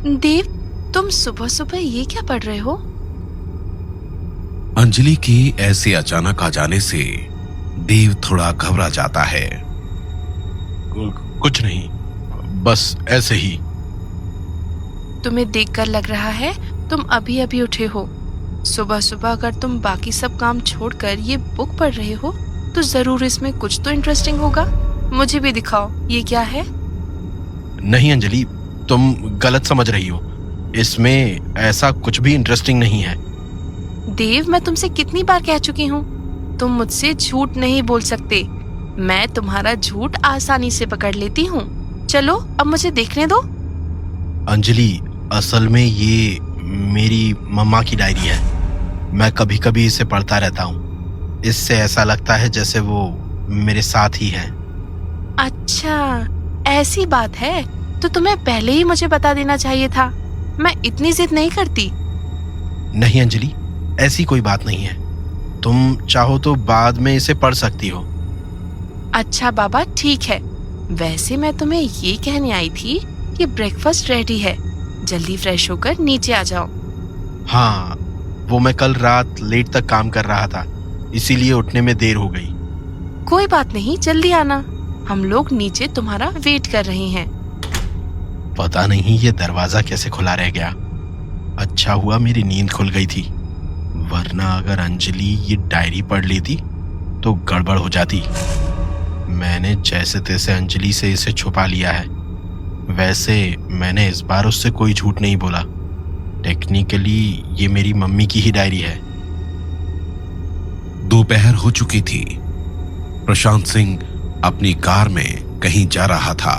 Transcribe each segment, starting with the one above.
देव, तुम सुबह सुबह ये क्या पढ़ रहे हो? अंजलि की ऐसे अचानक आ जाने से देव थोड़ा घबरा जाता है। कुछ नहीं, बस ऐसे ही। तुम्हें देखकर लग रहा है तुम अभी अभी उठे हो। सुबह सुबह अगर तुम बाकी सब काम छोड़कर ये बुक पढ़ रहे हो तो जरूर इसमें कुछ तो इंटरेस्टिंग होगा। मुझे भी दिखाओ, ये क्या है? नहीं अंजलि, तुम गलत समझ रही हो। इसमें ऐसा कुछ भी इंटरेस्टिंग नहीं है। देव, मैं तुमसे कितनी बार कह चुकी हूँ, तुम मुझसे झूठ नहीं बोल सकते। मैं तुम्हारा झूठ आसानी से पकड़ लेती हूँ। चलो अब मुझे देखने दो। अंजलि, असल में ये मेरी मम्मा की डायरी है। मैं कभी कभी इसे पढ़ता रहता हूँ। इससे ऐसा लगता है जैसे वो मेरे साथ ही है। अच्छा, ऐसी बात है तो तुम्हें पहले ही मुझे बता देना चाहिए था। मैं इतनी जिद नहीं करती। नहीं अंजलि, ऐसी कोई बात नहीं है। तुम चाहो तो बाद में इसे पढ़ सकती हो। अच्छा बाबा, ठीक है। वैसे मैं तुम्हें ये कहने आई थी कि ब्रेकफास्ट रेडी है, जल्दी फ्रेश होकर नीचे आ जाओ। हाँ, वो मैं कल रात लेट तक काम कर रहा था, इसीलिए उठने में देर हो गई। कोई बात नहीं, जल्दी आना। हम लोग नीचे तुम्हारा वेट कर रहे हैं। पता नहीं ये दरवाजा कैसे खुला रह गया। अच्छा हुआ मेरी नींद खुल गई थी, वरना अगर अंजलि ये डायरी पढ़ लेती तो गड़बड़ हो जाती। मैंने जैसे तैसे अंजलि से इसे छुपा लिया है। वैसे मैंने इस बार उससे कोई झूठ नहीं बोला। टेक्निकली ये मेरी मम्मी की ही डायरी है। दोपहर हो चुकी थी। प्रशांत सिंह अपनी कार में कहीं जा रहा था।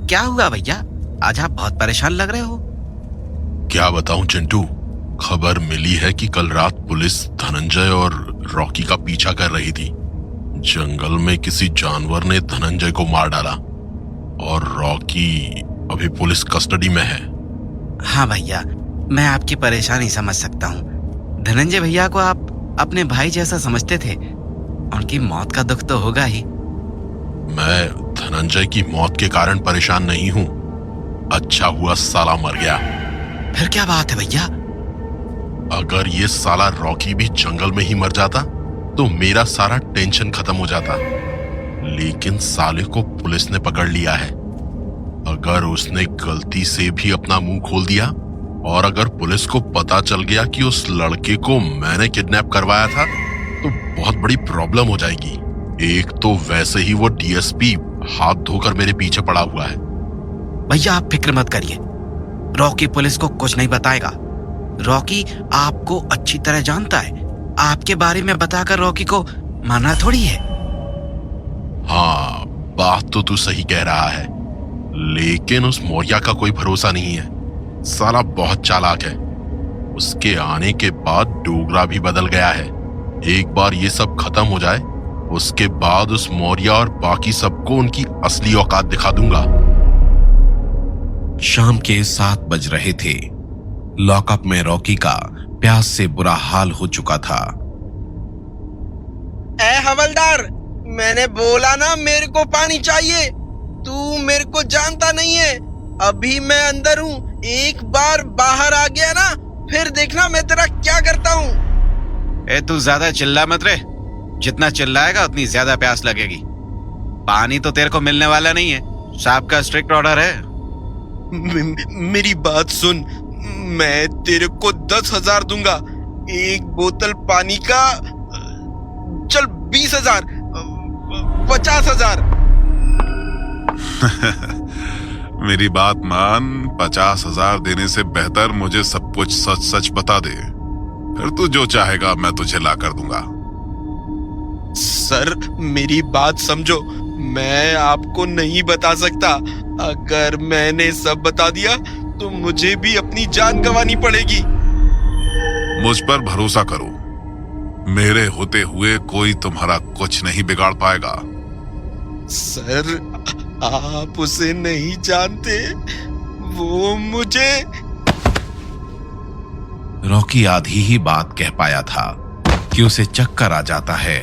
क्या हुआ भैया, आज आप बहुत परेशान लग रहे हो। क्या बताऊं चिंटू, खबर मिली है कि कल रात पुलिस धनंजय और रॉकी का पीछा कर रही थी। जंगल में किसी जानवर ने धनंजय को मार डाला और रॉकी अभी पुलिस कस्टडी में है। हाँ भैया, मैं आपकी परेशानी समझ सकता हूँ। धनंजय भैया को आप अपने भाई जैसा समझते थे। उनकी मौत का दुख तो होगा ही। मैं धनंजय की मौत के कारण परेशान नहीं हूं। अच्छा हुआ साला मर गया। फिर क्या बात है भैया? अगर ये साला रॉकी भी जंगल में ही मर जाता तो मेरा सारा टेंशन खत्म हो जाता। लेकिन साले को पुलिस ने पकड़ लिया है। अगर उसने गलती से भी अपना मुंह खोल दिया और अगर पुलिस को पता चल गया कि उस लड़के को मैंने किडनैप करवाया था तो बहुत बड़ी प्रॉब्लम हो जाएगी। एक तो वैसे ही वो डीएसपी हाथ धोकर मेरे पीछे पड़ा हुआ है। भैया आप फिक्र मत करिए, रॉकी पुलिस को कुछ नहीं बताएगा। रॉकी आपको अच्छी तरह जानता है। आपके बारे में बताकर रॉकी को मारना थोड़ी है। हाँ, बात तो तू सही कह रहा है, लेकिन उस मौर्या का कोई भरोसा नहीं है। साला बहुत चालाक है। उसके आने के बाद डोगरा भी बदल गया है। एक बार ये सब खत्म हो जाए उसके बाद उस मौर्या और बाकी सबको उनकी असली औकात दिखा दूंगा। शाम के 7 बज रहे थे। लॉकअप में रॉकी का प्यास से बुरा हाल हो चुका था। ए हवलदार, मैंने बोला ना मेरे को पानी चाहिए। तू मेरे को जानता नहीं है। अभी मैं अंदर हूँ, एक बार बाहर आ गया ना फिर देखना मैं तेरा क्या करता हूँ। ए तू ज्यादा चिल्ला मत रे। जितना चिल्लाएगा उतनी ज्यादा प्यास लगेगी। पानी तो तेरे को मिलने वाला नहीं है, साहब का स्ट्रिक्ट ऑर्डर है। मेरी बात सुन, मैं तेरे को 10,000 दूंगा एक बोतल पानी का। चल 20,000, 50,000। मेरी बात मान, 50,000 देने से बेहतर मुझे सब कुछ सच सच बता दे, फिर तू जो चाहेगा मैं तुझे ला कर दूंगा। सर मेरी बात समझो, मैं आपको नहीं बता सकता। अगर मैंने सब बता दिया तो मुझे भी अपनी जान गंवानी पड़ेगी। मुझ पर भरोसा करो, मेरे होते हुए कोई तुम्हारा कुछ नहीं बिगाड़ पाएगा। सर आप उसे नहीं जानते, वो मुझे। रॉकी आधी ही बात कह पाया था कि उसे चक्कर आ जाता है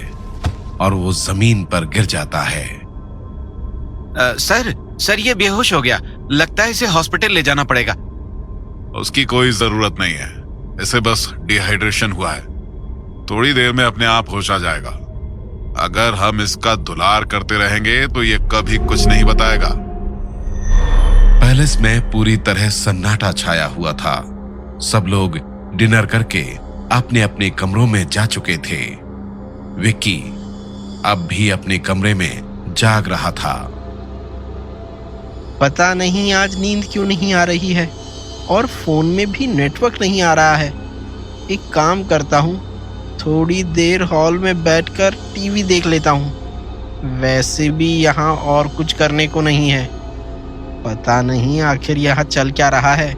और वो जमीन पर गिर जाता है। सर ये बेहोश हो गया। लगता है इसे हॉस्पिटल ले जाना पड़ेगा। उसकी कोई जरूरत नहीं है, इसे बस डिहाइड्रेशन हुआ है। थोड़ी देर में अपने आप होश आ जाएगा। अगर हम इसका दुलार करते रहेंगे तो ये कभी कुछ नहीं बताएगा। पैलेस में पूरी तरह सन्नाटा छाया हुआ था। सब लोग डिनर करके अपने अपने कमरों में जा चुके थे। विक्की अब भी अपने कमरे में जाग रहा था। पता नहीं आज नींद क्यों नहीं आ रही है और फोन में भी नेटवर्क नहीं आ रहा है। एक काम करता हूँ, थोड़ी देर हॉल में बैठकर टीवी देख लेता हूँ। वैसे भी यहाँ और कुछ करने को नहीं है। पता नहीं आखिर यहाँ चल क्या रहा है।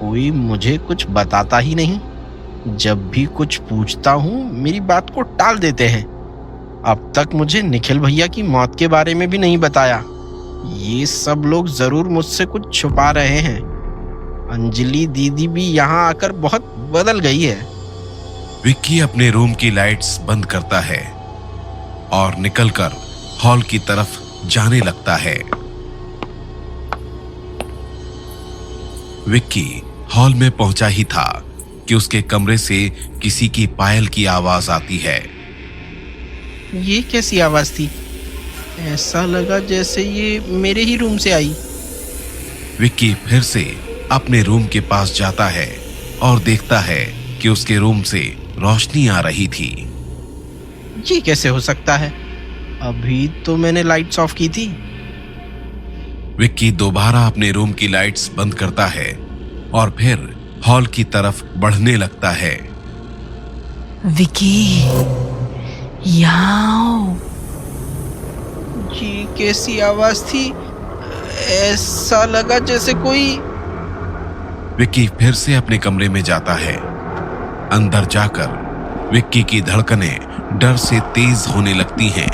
कोई मुझे कुछ बताता ही नहीं। जब भी कुछ पूछता हूँ मेरी बात को टाल देते हैं। अब तक मुझे निखिल भैया की मौत के बारे में भी नहीं बताया। ये सब लोग जरूर मुझसे कुछ छुपा रहे हैं। अंजलि दीदी भी यहाँ आकर बहुत बदल गई है। विक्की अपने रूम की लाइट्स बंद करता है और निकलकर हॉल की तरफ जाने लगता है। विक्की हॉल में पहुंचा ही था कि उसके कमरे से किसी की पायल की आवाज आती है। ये कैसी आवाज थी? ऐसा लगा जैसे ये मेरे ही रूम से आई। विक्की फिर से अपने रूम के पास जाता है और देखता है कि उसके रूम से रोशनी आ रही थी। ये कैसे हो सकता है? अभी तो मैंने लाइट्स ऑफ की थी। विक्की दोबारा अपने रूम की लाइट्स बंद करता है और फिर हॉल की तरफ बढ़ने लगता है। विकी, यहाँ आओ। ये कैसी आवाज थी? ऐसा लगा जैसे कोई। विक्की फिर से अपने कमरे में जाता है। अंदर जाकर विक्की की धड़कनें डर से तेज होने लगती हैं।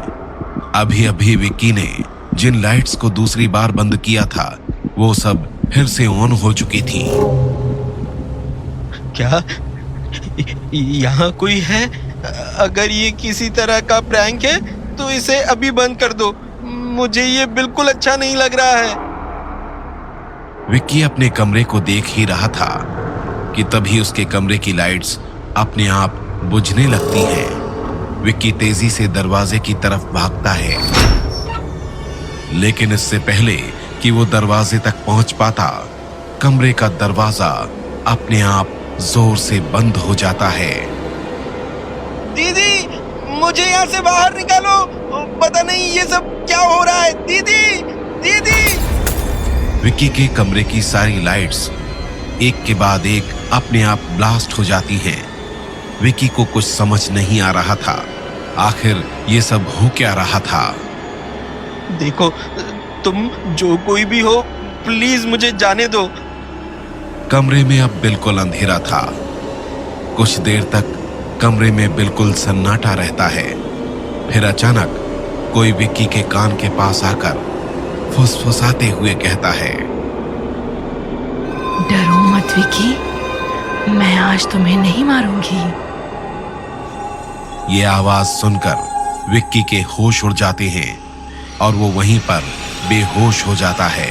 अभी अभी विक्की ने जिन लाइट्स को दूसरी बार बंद किया था वो सब फिर से ऑन हो चुकी थी। क्या यहाँ कोई है? अगर ये किसी तरह का प्रैंक है तो इसे अभी बंद कर दो। मुझे ये बिल्कुल अच्छा नहीं लग रहा है। विक्की अपने कमरे को देख ही रहा था कि तभी उसके कमरे की लाइट्स अपने आप बुझने लगती हैं। विक्की तेजी से दरवाजे की तरफ भागता है, लेकिन इससे पहले कि वो दरवाजे तक पहुंच पाता, कमरे का दरवाजा अपने आप जोर से बंद हो जाता है। दीदी, मुझे यहाँ से बाहर निकालो। पता नहीं ये सब क्या हो रहा है। दीदी, दीदी। विक्की के कमरे की सारी लाइट्स एक के बाद एक अपने आप ब्लास्ट हो जाती हैं। विक्की को कुछ समझ नहीं आ रहा था, आखिर ये सब हो क्या रहा था। देखो, तुम जो कोई भी हो, प्लीज मुझे जाने दो। कमरे में अब बिल्कुल अंधेरा था। कुछ देर तक कमरे में बिल्कुल सन्नाटा रहता है। फिर अचानक कोई विक्की के कान के पास आकर फुसफुसाते हुए कहता है, डरो मत विकी, मैं आज तुम्हें नहीं मारूंगी। ये आवाज सुनकर विक्की के होश उड़ जाते हैं और वो वहीं पर बेहोश हो जाता है।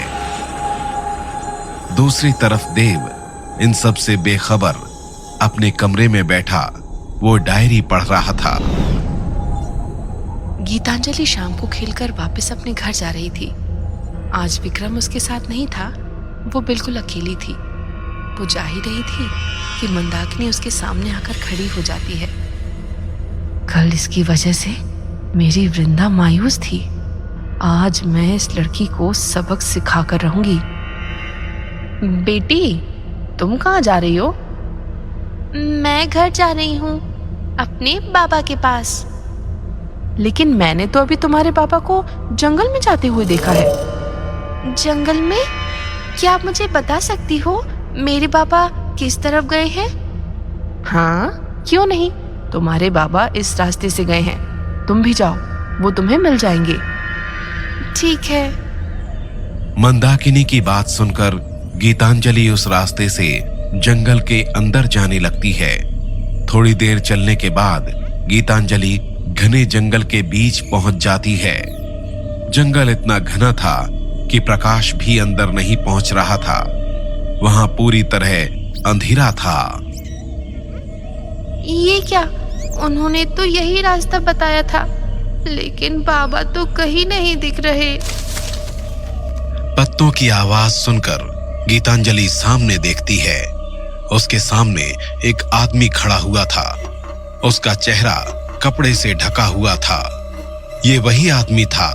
दूसरी तरफ देव इन सब से बेखबर अपने कमरे में बैठा वो डायरी पढ़ रहा था। गीतांजलि शाम को खेलकर वापस अपने घर जा रही थी। आज विक्रम उसके साथ नहीं था, वो बिल्कुल अकेली थी। वो जा ही रही थी कि मंदाकिनी उसके सामने आकर खड़ी हो जाती है। कल इसकी वजह से मेरी वृंदा मायूस थी। आज मैं इस लड़की को सबक सिखा कर रहूंगी। बेटी, तुम कहाँ जा रही हो? मैं घर जा रही हूँ, अपने बाबा के पास। लेकिन मैंने तो अभी तुम्हारे पापा को जंगल में जाते हुए देखा है। जंगल में? क्या आप मुझे बता सकती हो मेरे बाबा किस तरफ गए हैं? हाँ, क्यों नहीं, तुम्हारे बाबा इस रास्ते से गए हैं। तुम भी जाओ, वो तुम्हें मिल जाएंगे। ठीक है। मंदाकिनी की बात सुनकर गीतांजलि उस रास्ते से जंगल के अंदर जाने लगती है। थोड़ी देर चलने के बाद गीतांजलि घने जंगल के बीच पहुंच जाती है। जंगल इतना घना था कि प्रकाश भी अंदर नहीं पहुंच रहा था। वहां पूरी तरह अंधेरा था। ये क्या? उन्होंने तो यही रास्ता बताया था, लेकिन बाबा तो कहीं नहीं दिख रहे। पत्तों की आवाज सुनकर गीतांजलि सामने देखती है। उसके सामने एक आदमी खड़ा हुआ था। उसका चेहरा कपड़े से ढका हुआ था। ये वही आदमी था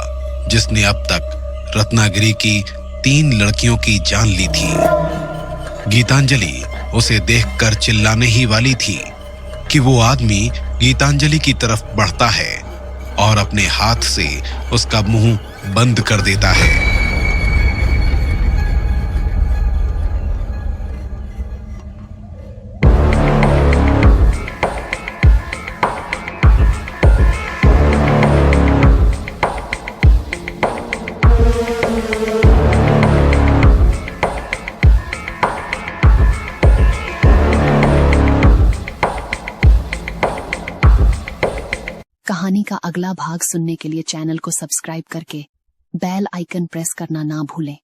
जिसने अब तक रत्नागिरी की 3 लड़कियों की जान ली थी। गीतांजलि उसे देखकर चिल्लाने ही वाली थी कि वो आदमी गीतांजलि की तरफ बढ़ता है और अपने हाथ से उसका मुंह बंद कर देता है। कहानी का अगला भाग सुनने के लिए चैनल को सब्सक्राइब करके बेल आइकन प्रेस करना ना भूलें।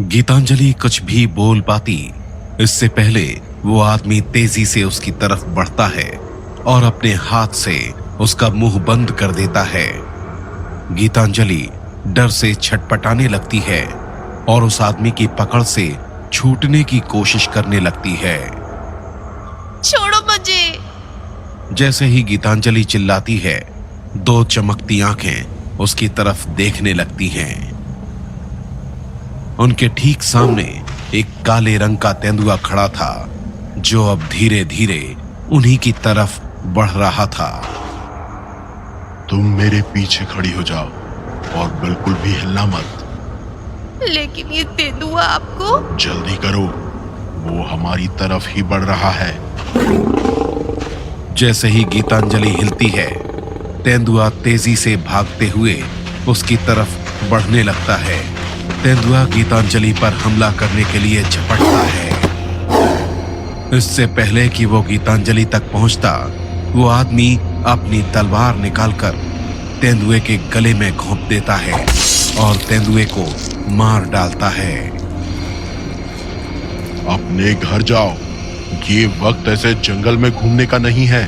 गीतांजलि कुछ भी बोल पाती इससे पहले वो आदमी तेजी से उसकी तरफ बढ़ता है और अपने हाथ से उसका मुंह बंद कर देता है। गीतांजलि डर से छटपटाने लगती है और उस आदमी की पकड़ से छूटने की कोशिश करने लगती है। छोड़ो मुझे। जैसे ही गीतांजलि चिल्लाती है, 2 चमकती आंखें उसकी तरफ देखने लगती हैं। उनके ठीक सामने एक काले रंग का तेंदुआ खड़ा था, जो अब धीरे धीरे उन्हीं की तरफ बढ़ रहा था। तुम मेरे पीछे खड़ी हो जाओ और बिल्कुल भी हिलना मत। लेकिन ये तेंदुआ आपको। जल्दी करो, वो हमारी तरफ ही बढ़ रहा है। जैसे ही गीतांजलि हिलती है, तेंदुआ तेजी से भागते हुए उसकी तरफ बढ़ने लगता है। तेंदुआ गीतांजलि पर हमला करने के लिए झपटता है। इससे पहले कि वो गीतांजलि तक पहुंचता, वो आदमी अपनी तलवार निकालकर तेंदुए के गले में घोंप देता है और तेंदुए को मार डालता है। अपने घर जाओ, ये वक्त ऐसे जंगल में घूमने का नहीं है।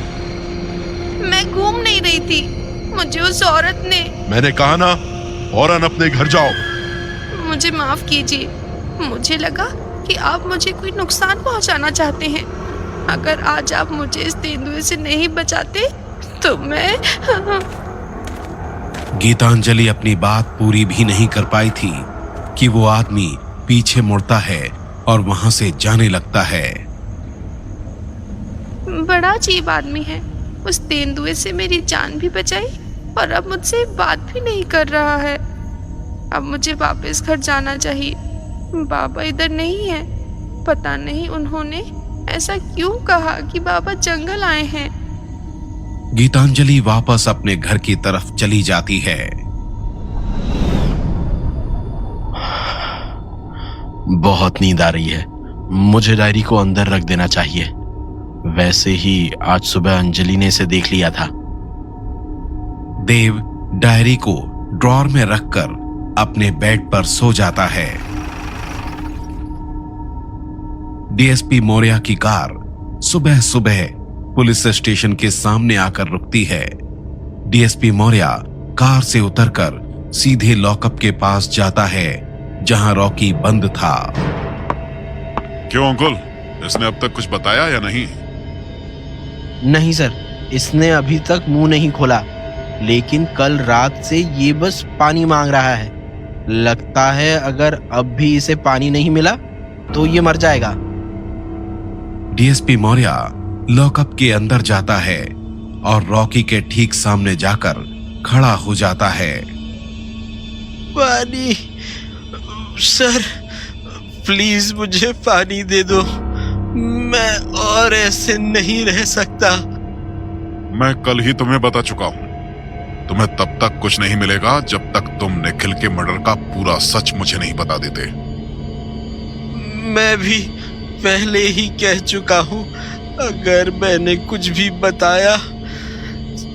मैं घूम नहीं रही थी, मुझे उस औरत ने। मैंने कहा ना, फौरन अपने घर जाओ। मुझे माफ कीजिए, मुझे लगा कि आप मुझे कोई नुकसान पहुंचाना चाहते हैं। अगर आज आप मुझे इस तेंदुए से नहीं बचाते तो मैं। गीतांजलि अपनी बात पूरी भी नहीं कर पाई थी कि वो आदमी पीछे मुड़ता है और वहां से जाने लगता है। बड़ा अजीब आदमी है, उस तेंदुए से मेरी जान भी बचाई और अब मुझसे बात भी नहीं कर रहा है। अब मुझे वापस घर जाना चाहिए। बाबा इधर नहीं है। पता नहीं उन्होंने ऐसा क्यों कहा कि बाबा जंगल आए हैं। गीतांजलि वापस अपने घर की तरफ चली जाती है। बहुत नींद आ रही है, मुझे डायरी को अंदर रख देना चाहिए। वैसे ही आज सुबह अंजलि ने इसे देख लिया था। देव डायरी को ड्रॉर में रखकर अपने बेड पर सो जाता है। डीएसपी मौर्य की कार सुबह सुबह पुलिस स्टेशन के सामने आकर रुकती है। डीएसपी मौर्य कार से उतरकर सीधे लॉकअप के पास जाता है, जहां रॉकी बंद था। क्यों अंकुल, इसने अब तक कुछ बताया या नहीं? नहीं सर, इसने अभी तक मुंह नहीं खोला, लेकिन कल रात से ये बस पानी मांग रहा है। लगता है अगर अब भी इसे पानी नहीं मिला तो ये मर जाएगा। डीएसपी मौर्य लॉकअप के अंदर जाता है और रॉकी के ठीक सामने जाकर खड़ा हो जाता है। पानी सर, प्लीज मुझे पानी दे दो, मैं और ऐसे नहीं रह सकता। मैं कल ही तुम्हें बता चुका हूं, तुम्हें तब तक कुछ नहीं मिलेगा जब तक तुम निखिल के मर्डर का पूरा सच मुझे नहीं बता देते। मैं भी पहले ही कह चुका हूं, अगर मैंने कुछ भी बताया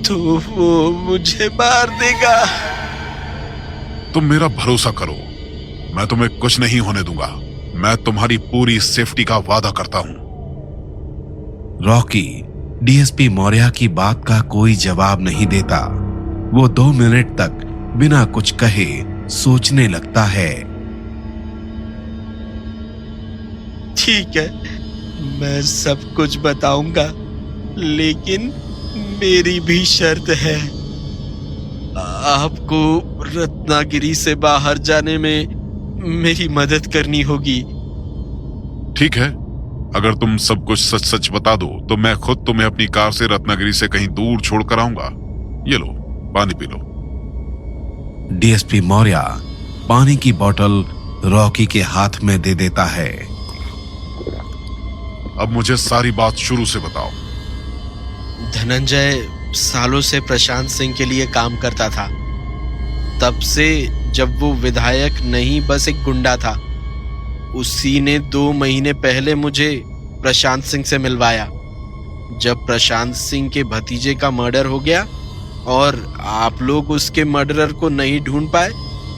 तो वो मुझे मार देगा। तुम मेरा भरोसा करो, मैं तुम्हें कुछ नहीं होने दूंगा। मैं तुम्हारी पूरी सेफ्टी का वादा करता हूं। रॉकी डीएसपी मौर्य की बात का कोई जवाब नहीं देता। वो 2 मिनट तक बिना कुछ कहे सोचने लगता है। ठीक है, मैं सब कुछ बताऊंगा, लेकिन मेरी भी शर्त है। आपको रत्नागिरी से बाहर जाने में मेरी मदद करनी होगी। ठीक है, अगर तुम सब कुछ सच सच बता दो तो मैं खुद तुम्हें अपनी कार से रत्नागिरी से कहीं दूर छोड़कर आऊंगा। ये लो, पानी पी लो। डीएसपी मौर्य पानी की बोतल रॉकी के हाथ में दे देता है। अब मुझे सारी बात शुरू से बताओ। धनंजय सालों से प्रशांत सिंह के लिए काम करता था। तब से जब वो विधायक नहीं, बस एक गुंडा था। उसी ने 2 महीने पहले मुझे प्रशांत सिंह से मिलवाया। जब प्रशांत सिंह के भतीजे का मर्डर हो गया और आप लोग उसके मर्डरर को नहीं ढूंढ पाए,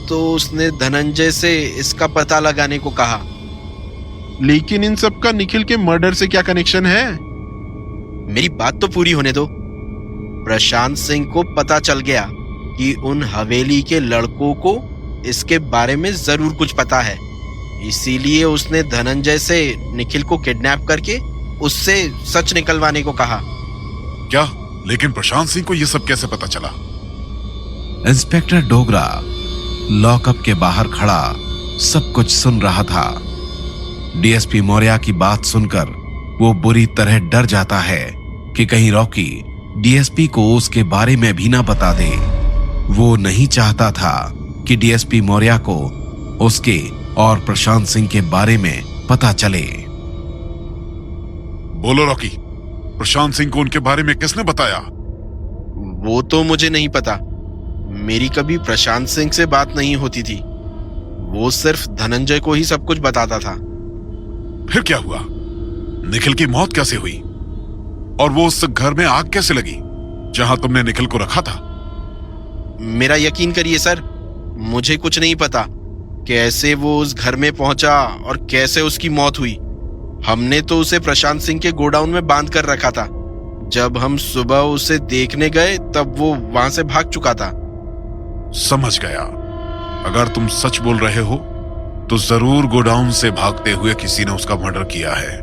तो उसने धनंजय से इसका पता लगाने को कहा। लेकिन इन सब का निखिल के मर्डर से क्या कनेक्शन है? मेरी बात तो पूरी होने दो। प्रशांत सिंह को पता चल गया कि उन हवेली के लड़कों को इसके बारे में जरूर कुछ पता है। इसीलिए उसने धनंजय से निखिल को किडनैप करके उससे सच निकलवाने को कहा। क्या? लेकिन प्रशांत सिंह को यह सब कैसे पता चला? इंस्पेक्टर डोगरा लॉकअप के बाहर खड़ा सब कुछ सुन रहा था। डीएसपी मौर्य की बात सुनकर वो बुरी तरह डर जाता है कि कहीं रॉकी डीएसपी को उसके बारे में भी ना बता दे। वो नहीं चाहता था कि डीएसपी मौर्य को उसके और प्रशांत सिंह के बारे में पता चले। बोलो रॉकी, प्रशांत सिंह को उनके बारे में किसने बताया? वो तो मुझे नहीं पता। मेरी कभी प्रशांत सिंह से बात नहीं होती थी। वो सिर्फ धनंजय को ही सब कुछ बताता था। फिर क्या हुआ? निखिल की मौत कैसे हुई? और वो उस घर में आग कैसे लगी जहां तुमने निखिल को रखा था? मेरा यकीन करिए सर, मुझे कुछ नहीं पता कैसे वो उस घर में पहुंचा और कैसे उसकी मौत हुई। हमने तो उसे प्रशांत सिंह के गोडाउन में बांध कर रखा था। जब हम सुबह उसे देखने गए तब वो वहां से भाग चुका था। समझ गया। अगर तुम सच बोल रहे हो तो जरूर गोडाउन से भागते हुए किसी ने उसका मर्डर किया है।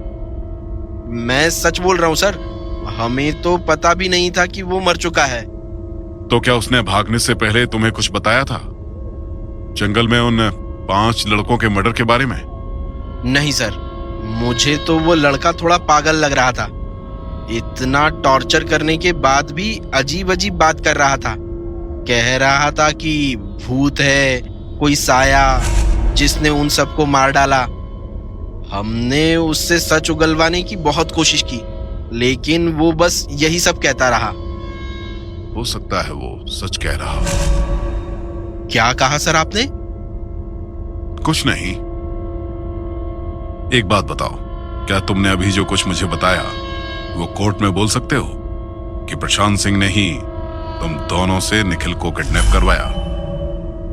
मैं सच बोल रहा हूं सर, हमें तो पता भी नहीं था कि वो मर चुका है। तो क्या उसने भागने से पहले तुम्हें कुछ बताया था जंगल में उन 5 लड़कों के मर्डर के बारे में? नहीं सर, मुझे तो वो लड़का थोड़ा पागल लग रहा था। इतना टॉर्चर करने के बाद भी अजीब अजीब बात कर रहा था। कह रहा था कि भूत है, कोई साया जिसने उन सबको मार डाला। हमने उससे सच उगलवाने की बहुत कोशिश की, लेकिन वो बस यही सब कहता रहा। हो सकता है वो सच कह रहा हो। क्या कहा सर आपने? कुछ नहीं। एक बात बताओ, क्या तुमने अभी जो कुछ मुझे बताया वो कोर्ट में बोल सकते हो कि प्रशांत सिंह ने ही तुम दोनों से निखिल को किडनैप करवाया?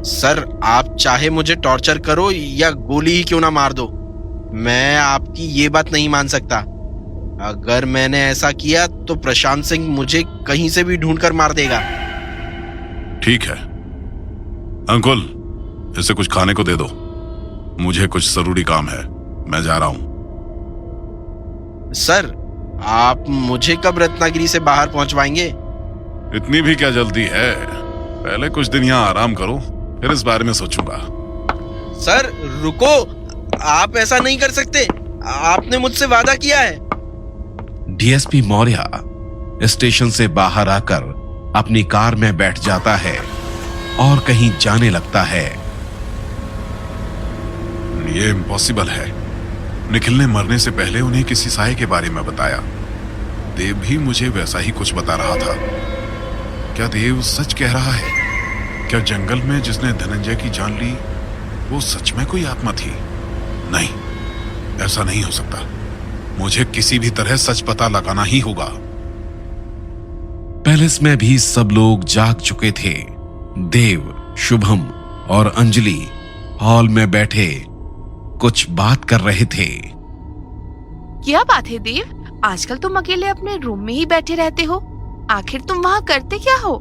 सर, आप चाहे मुझे टॉर्चर करो या गोली ही क्यों ना मार दो, मैं आपकी ये बात नहीं मान सकता। अगर मैंने ऐसा किया तो प्रशांत सिंह मुझे कहीं से भी ढूंढकर मार देगा। ठीक है अंकुल, इसे कुछ खाने को दे दो। मुझे कुछ जरूरी काम है, मैं जा रहा हूं। सर, आप मुझे कब रत्नागिरी से बाहर पहुंचवाएंगे? इतनी भी क्या जल्दी है? पहले कुछ दिन यहां आराम करो, फिर इस बारे में सोचूंगा। सर रुको, आप ऐसा नहीं कर सकते। आपने मुझसे वादा किया है। डीएसपी मौर्य स्टेशन से बाहर आकर अपनी कार में बैठ जाता है और कहीं जाने लगता है। ये इम्पॉसिबल है। निखिल ने मरने से पहले उन्हें किसी साये के बारे में बताया। देव भी मुझे वैसा ही कुछ बता रहा था। क्या देव सच कह रहा है? क्या जंगल में जिसने धनंजय की जान ली वो सच में कोई आत्मा थी? नहीं, ऐसा नहीं हो सकता। मुझे किसी भी तरह सच पता लगाना ही होगा। पैलेस में भी सब लोग जाग चुके थे। देव, शुभम और अंजलि हॉल में बैठे कुछ बात कर रहे थे। क्या बात है देव, आजकल तुम अकेले अपने रूम में ही बैठे रहते हो। आखिर तुम वहाँ करते क्या हो?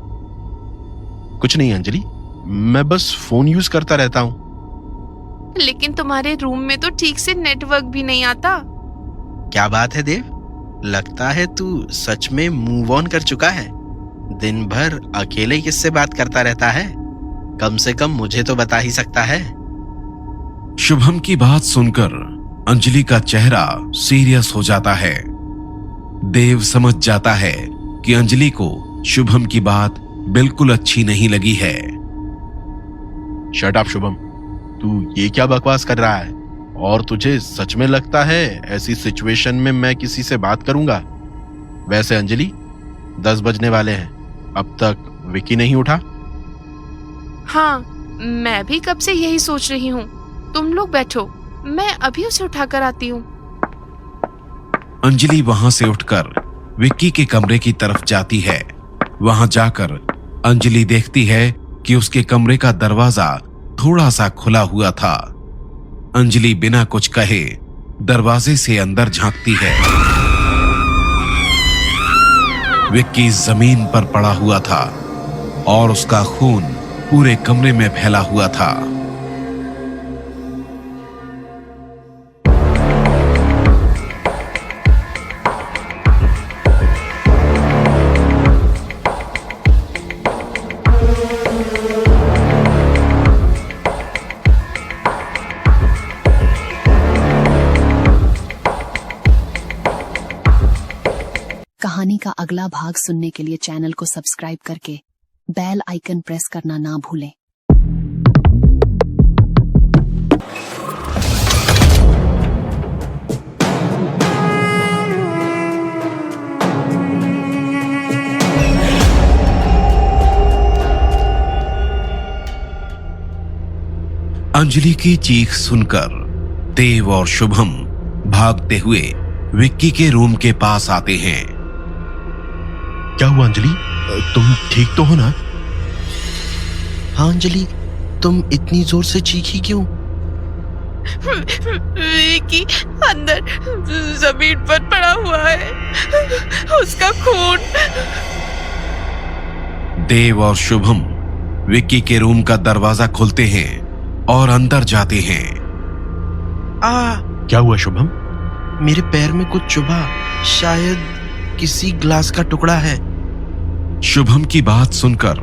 कुछ नहीं अंजलि, मैं बस फोन यूज करता रहता हूँ। लेकिन तुम्हारे रूम में तो ठीक से नेटवर्क भी नहीं आता। क्या बात है देव, लगता है तू सच में मूव ऑन कर चुका है। दिन भर अकेले किससे बात करता रहता है? कम से कम मुझे तो बता ही सकता है। शुभम की बात सुनकर अंजलि का चेहरा सीरियस हो जाता है। देव समझ जाता है कि अंजलि को शुभम की बात बिल्कुल अच्छी नहीं लगी है। शट अप शुभम, तू ये क्या बकवास कर रहा है? और तुझे सच में लगता है ऐसी सिचुएशन में मैं किसी से बात करूंगा? वैसे अंजलि, 10 बजने वाले हैं, अब तक विकी नहीं उठा? हाँ, मैं भी कब से यही सोच रही हूँ। तुम लोग बैठो, मैं अभी उसे उठाकर आती हूँ। अंजलि वहां से उठकर विक्की के कमरे की तरफ जाती है। वहां जाकर अंजलि देखती है कि उसके कमरे का दरवाजा थोड़ा सा खुला हुआ था। अंजलि बिना कुछ कहे दरवाजे से अंदर झांकती है। विक्की जमीन पर पड़ा हुआ था और उसका खून पूरे कमरे में फैला हुआ था। कहानी का अगला भाग सुनने के लिए चैनल को सब्सक्राइब करके बेल आइकन प्रेस करना ना भूलें। अंजलि की चीख सुनकर देव और शुभम भागते हुए विक्की के रूम के पास आते हैं। क्या हुआ अंजलि, तुम ठीक तो हो ना? हाँ अंजलि, तुम इतनी जोर से चीखी क्यों? विकी अंदर जमीन पर पड़ा हुआ है, उसका खून। देव और शुभम विक्की के रूम का दरवाजा खोलते हैं और अंदर जाते हैं। क्या हुआ शुभम? मेरे पैर में कुछ चुभा, शायद किसी ग्लास का टुकड़ा है। शुभम की बात सुनकर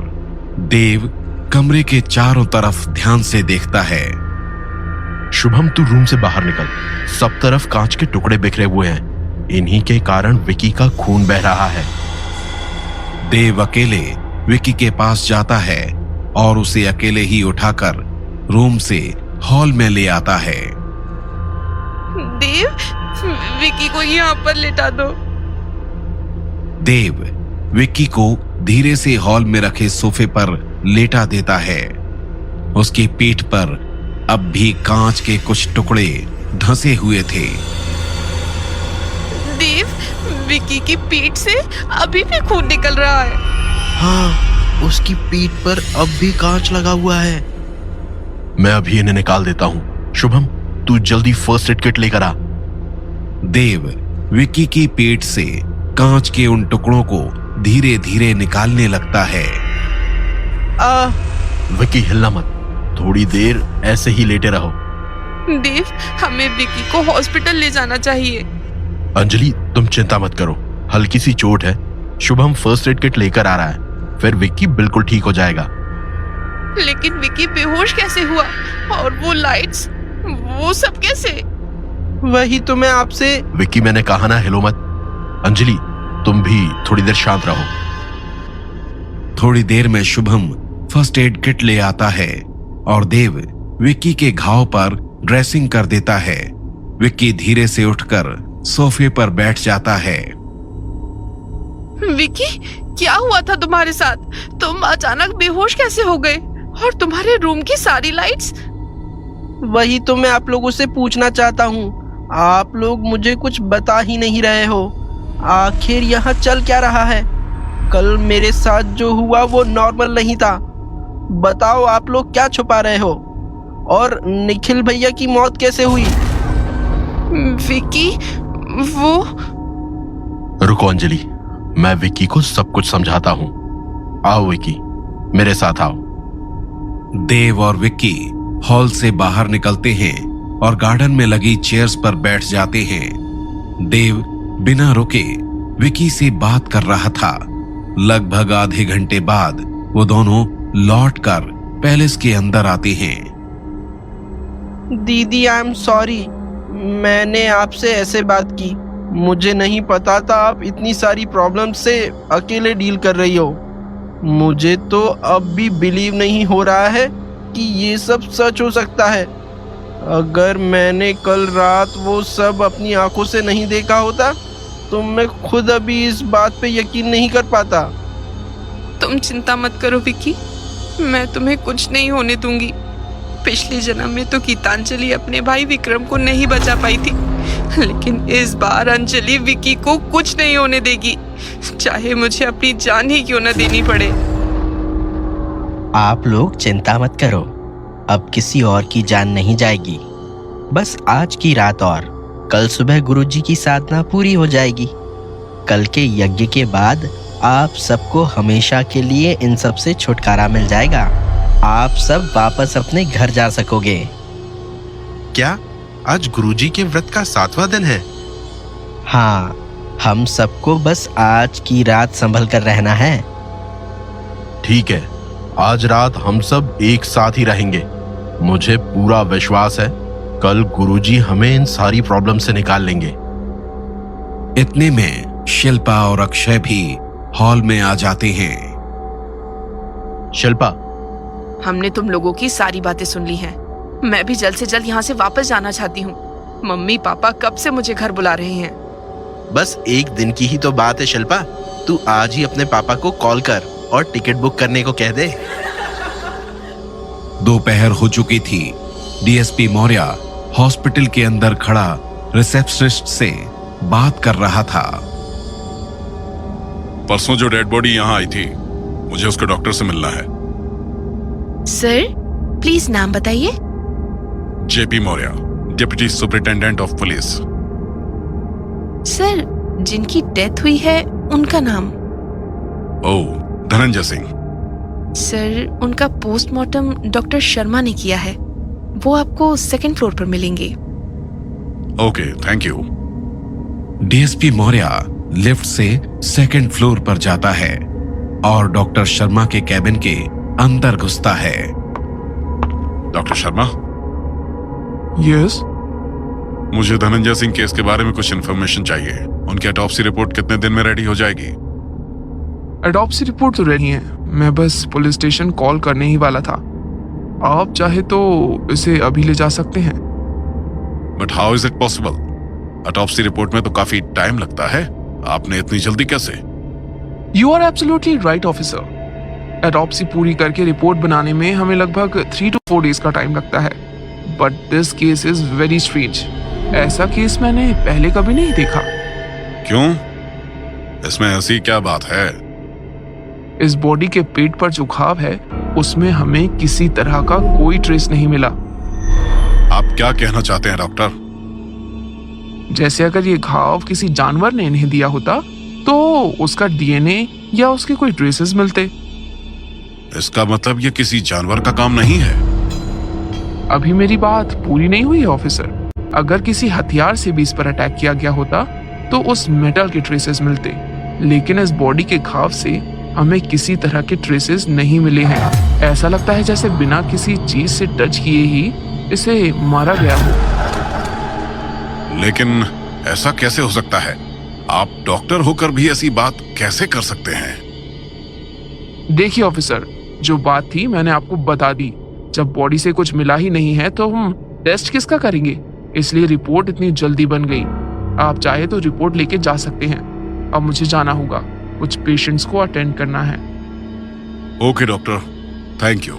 देव कमरे के चारों तरफ ध्यान से देखता है। शुभम, तू रूम से बाहर निकल। सब तरफ कांच के टुकड़े बिखरे हुए हैं, इन्हीं के कारण विकी का खून बह रहा है। देव अकेले विकी के पास जाता है और उसे अकेले ही उठाकर रूम से हॉल में ले आता है। देव, विकी को यहाँ पर लेटा दो। देव विक्की को धीरे से हॉल में रखे सोफे पर लेटा देता है। उसकी पीठ पर अब भी कांच के कुछ टुकड़े धंसे हुए थे। देव, विकी की पीठ से अभी भी खून निकल रहा है। हाँ, उसकी पीठ पर अब भी कांच लगा हुआ है। मैं अभी इन्हें निकाल देता हूँ। शुभम, तू जल्दी फर्स्ट एड किट लेकर आ। देव विक्की की पीठ से कांच के उन टुकड़ों को धीरे धीरे निकालने लगता है। विक्की, हिलना मत, थोड़ी देर ऐसे ही लेटे रहो। देव, हमें विकी को हॉस्पिटल ले जाना चाहिए। अंजलि, तुम चिंता मत करो, हल्की सी चोट है। शुभम फर्स्ट एड किट लेकर आ रहा है, फिर विक्की बिल्कुल ठीक हो जाएगा। लेकिन विकी बेहोश कैसे हुआ? और वो लाइट्स, वो सब कैसे? वही तो मैं आपसे। विक्की, मैंने कहा ना हिलो मत। अंजलि, तुम भी थोड़ी देर शांत रहो। थोड़ी देर में शुभम फर्स्ट एड किट ले आता है और देव विक्की के घाव पर ड्रेसिंग कर देता है। विक्की धीरे से उठकर सोफे पर बैठ जाता है। विकी, क्या हुआ था तुम्हारे साथ? तुम अचानक बेहोश कैसे हो गए? और तुम्हारे रूम की सारी लाइट्स? वही तो मैं आप लोगों से पूछना चाहता हूँ। आप लोग मुझे कुछ बता ही नहीं रहे हो। आखिर यहाँ चल क्या रहा है? कल मेरे साथ जो हुआ वो नॉर्मल नहीं था। बताओ आप लोग क्या छुपा रहे हो? और निखिल भैया की मौत कैसे हुई? विक्की, वो रुको अंजलि, मैं विक्की को सब कुछ समझाता हूँ। आओ विक्की, मेरे साथ आओ। देव और विक्की हॉल से बाहर निकलते हैं और गार्डन में लगी चेयर्स पर बैठ जाते हैं। देव बिना रुके विक्की से बात कर रहा था। लगभग आधे घंटे बाद वो दोनों लौटकर पैलेस के अंदर आते हैं। दीदी, आई एम सॉरी, मैंने आपसे ऐसे बात की। मुझे नहीं पता था आप इतनी सारी प्रॉब्लम से अकेले डील कर रही हो। मुझे तो अब भी बिलीव नहीं हो रहा है कि ये सब सच हो सकता है। अगर मैंने कल रात वो सब अपनी आंखों से नहीं देखा होता तो मैं खुद अभी इस बात पे यकीन नहीं कर पाता। तुम चिंता मत करो विक्की, मैं तुम्हें कुछ नहीं होने दूंगी। पिछले जन्म में तो गीतांजलि अपने भाई विक्रम को नहीं बचा पाई थी, लेकिन इस बार अंजलि विक्की को कुछ नहीं होने देगी, चाहे मुझे अपनी जान ही क्यों न देनी पड़े। आप लोग चिंता मत करो, अब किसी और की जान नहीं जाएगी। बस आज की रात और कल सुबह गुरुजी की साधना पूरी हो जाएगी। कल के यज्ञ के बाद आप सबको हमेशा के लिए इन सब से छुटकारा मिल जाएगा। आप सब वापस अपने घर जा सकोगे। क्या आज गुरुजी के व्रत का 7वां दिन है? हाँ, हम सबको बस आज की रात संभल कर रहना है। ठीक है, आज रात हम सब एक साथ ही रहेंगे। मुझे पूरा विश्वास है कल गुरुजी हमें इन सारी प्रॉब्लम से निकाल लेंगे। इतने में शिल्पा और अक्षय भी हॉल में आ जाते हैं। शिल्पा, हमने तुम लोगों की सारी बातें सुन ली हैं। मैं भी जल्द से जल्द यहाँ से वापस जाना चाहती हूँ। मम्मी पापा कब से मुझे घर बुला रहे हैं। बस एक दिन की ही तो बात है शिल्पा, तू आज ही अपने पापा को कॉल कर और टिकट बुक करने को कह दे। दोपहर हो चुकी थी। डीएसपी मौर्य हॉस्पिटल के अंदर खड़ा रिसेप्शनिस्ट से बात कर रहा था। परसों जो डेड बॉडी यहाँ आई थी, मुझे उसके डॉक्टर से मिलना है। सर, प्लीज नाम बताइए। JP Maurya, deputy superintendent of police. Sir, जिनकी डेथ हुई है उनका नाम? ओह, धनंजय सिंह। सर, उनका पोस्टमार्टम डॉक्टर शर्मा ने किया है। वो आपको 2nd फ्लोर पर मिलेंगे। Okay, thank you. DSP Maurya lift से 2nd फ्लोर पर जाता है और डॉक्टर शर्मा के कैबिन के अंदर घुसता है। डॉक्टर शर्मा? यस। मुझे धनंजय सिंह केस के बारे में कुछ इन्फॉर्मेशन चाहिए। उनकी ऑटोप्सी रिपोर्ट कितने दिन में रेडी हो जाएगी? एडॉप्सी रिपोर्ट तो रेडी है, मैं बस पुलिस स्टेशन कॉल करने ही वाला था। आप चाहे तो इसे अभी ले जा सकते हैं। But how is it possible? Autopsy report में तो काफी टाइम लगता है, आपने इतनी जल्दी कैसे? You are absolutely right officer. Autopsy पूरी करके रिपोर्ट बनाने में हमें लगभग 3 to 4 डेज का टाइम लगता है। But this case is very strange. ऐसा केस मैंने पहले कभी नहीं देखा। क्यों? इसमें ऐसी क्या बात है? इस बॉडी के पेट पर जो घाव है उसमें हमें किसी तरह का कोई ट्रेस नहीं मिला। आप क्या कहना चाहते हैं डॉक्टर? जैसे अगर ये घाव किसी जानवर ने इन्हें दिया होता तो उसका डीएनए या उसके कोई ट्रेसेस मिलते। इसका मतलब ये किसी जानवर का काम नहीं है। अभी मेरी बात पूरी नहीं हुई है ऑफिसर। अगर किसी हथियार से भी इस पर अटैक किया गया होता तो उस मेटल के ट्रेसेस मिलते, लेकिन इस बॉडी के घाव से हमें किसी तरह के ट्रेसेस नहीं मिले हैं। ऐसा लगता है जैसे बिना किसी चीज से टच किए ही इसे मारा गया हो। लेकिन ऐसा कैसे हो सकता है? आप डॉक्टर होकर भी ऐसी बात कैसे कर सकते हैं? देखिए ऑफिसर, जो बात थी मैंने आपको बता दी। जब बॉडी से कुछ मिला ही नहीं है तो हम टेस्ट किसका करेंगे, इसलिए रिपोर्ट इतनी जल्दी बन गई। आप चाहे तो रिपोर्ट लेके जा सकते हैं। अब मुझे जाना होगा, कुछ पेशेंट्स को अटेंड करना है। Okay doctor, thank you.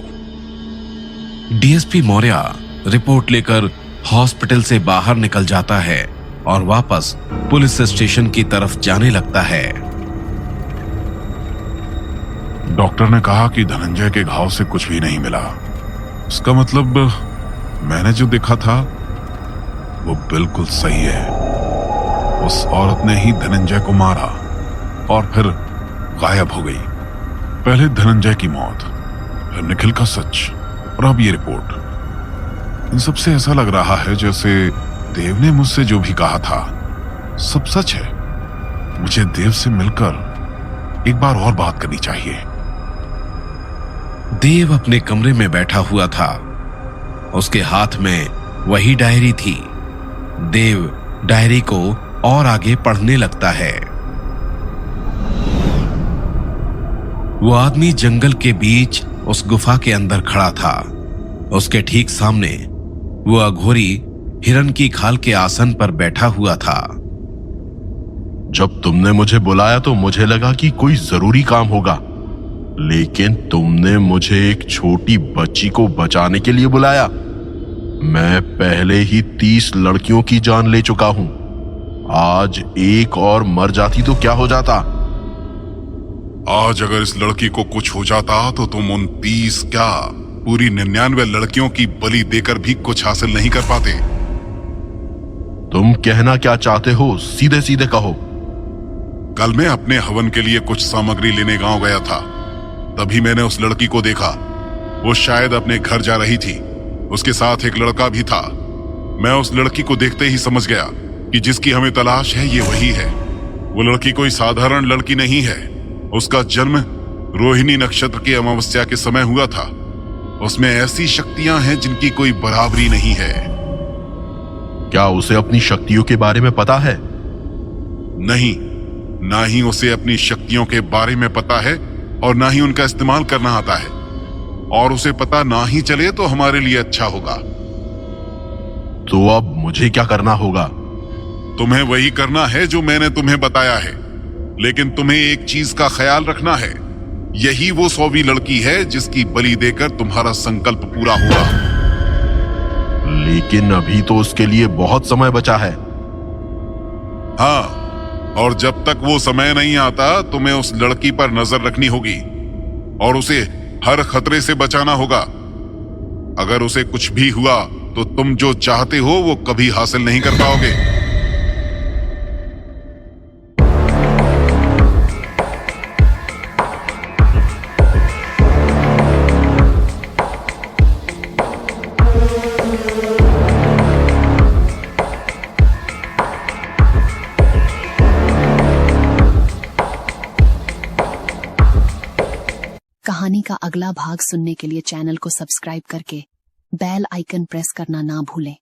DSP Maurya report लेकर हॉस्पिटल से बाहर निकल जाता है और वापस पुलिस स्टेशन की तरफ जाने लगता है। डॉक्टर ने कहा कि धनंजय के घाव से कुछ भी नहीं मिला। इसका मतलब मैंने जो देखा था वो बिल्कुल सही है। उस औरत ने ही धनंजय को मारा और फिर गायब हो गई। पहले धनंजय की मौत, फिर निखिल का सच और अब ये रिपोर्ट। इन सबसे ऐसा लग रहा है जैसे देव ने मुझसे जो भी कहा था सब सच है। मुझे देव से मिलकर एक बार और बात करनी चाहिए। देव अपने कमरे में बैठा हुआ था। उसके हाथ में वही डायरी थी। देव डायरी को और आगे पढ़ने लगता है। वो आदमी जंगल के बीच उस गुफा के अंदर खड़ा था। उसके ठीक सामने वो अघोरी हिरन की खाल के आसन पर बैठा हुआ था। जब तुमने मुझे बुलाया तो मुझे लगा कि कोई जरूरी काम होगा, लेकिन तुमने मुझे एक छोटी बच्ची को बचाने के लिए बुलाया। मैं पहले ही 30 लड़कियों की जान ले चुका हूं। आज एक और मर जाती तो क्या हो जाता? आज अगर इस लड़की को कुछ हो जाता तो तुम उन 30 क्या पूरी 99 लड़कियों की बलि देकर भी कुछ हासिल नहीं कर पाते। तुम कहना क्या चाहते हो, सीधे सीधे कहो। कल मैं अपने हवन के लिए कुछ सामग्री लेने गांव गया था। तभी मैंने उस लड़की को देखा। वो शायद अपने घर जा रही थी। उसके साथ एक लड़का भी था। मैं उस लड़की को देखते ही समझ गया कि जिसकी हमें तलाश है ये वही है। वो लड़की कोई साधारण लड़की नहीं है। उसका जन्म रोहिणी नक्षत्र की अमावस्या के समय हुआ था। उसमें ऐसी शक्तियां हैं जिनकी कोई बराबरी नहीं है। क्या उसे अपनी शक्तियों के बारे में पता है? नहीं, ना ही उसे अपनी शक्तियों के बारे में पता है और ना ही उनका इस्तेमाल करना आता है। और उसे पता ना ही चले तो हमारे लिए अच्छा होगा। तो अब मुझे क्या करना होगा? तुम्हें वही करना है जो मैंने तुम्हें बताया है, लेकिन तुम्हें एक चीज का ख्याल रखना है। यही वो 100वीं लड़की है जिसकी बलि देकर तुम्हारा संकल्प पूरा होगा। लेकिन अभी तो उसके लिए बहुत समय बचा है। हाँ, और जब तक वो समय नहीं आता तुम्हें उस लड़की पर नजर रखनी होगी और उसे हर खतरे से बचाना होगा। अगर उसे कुछ भी हुआ तो तुम जो चाहते हो वो कभी हासिल नहीं कर पाओगे। कहानी का अगला भाग सुनने के लिए चैनल को सब्सक्राइब करके बेल आइकन प्रेस करना ना भूलें।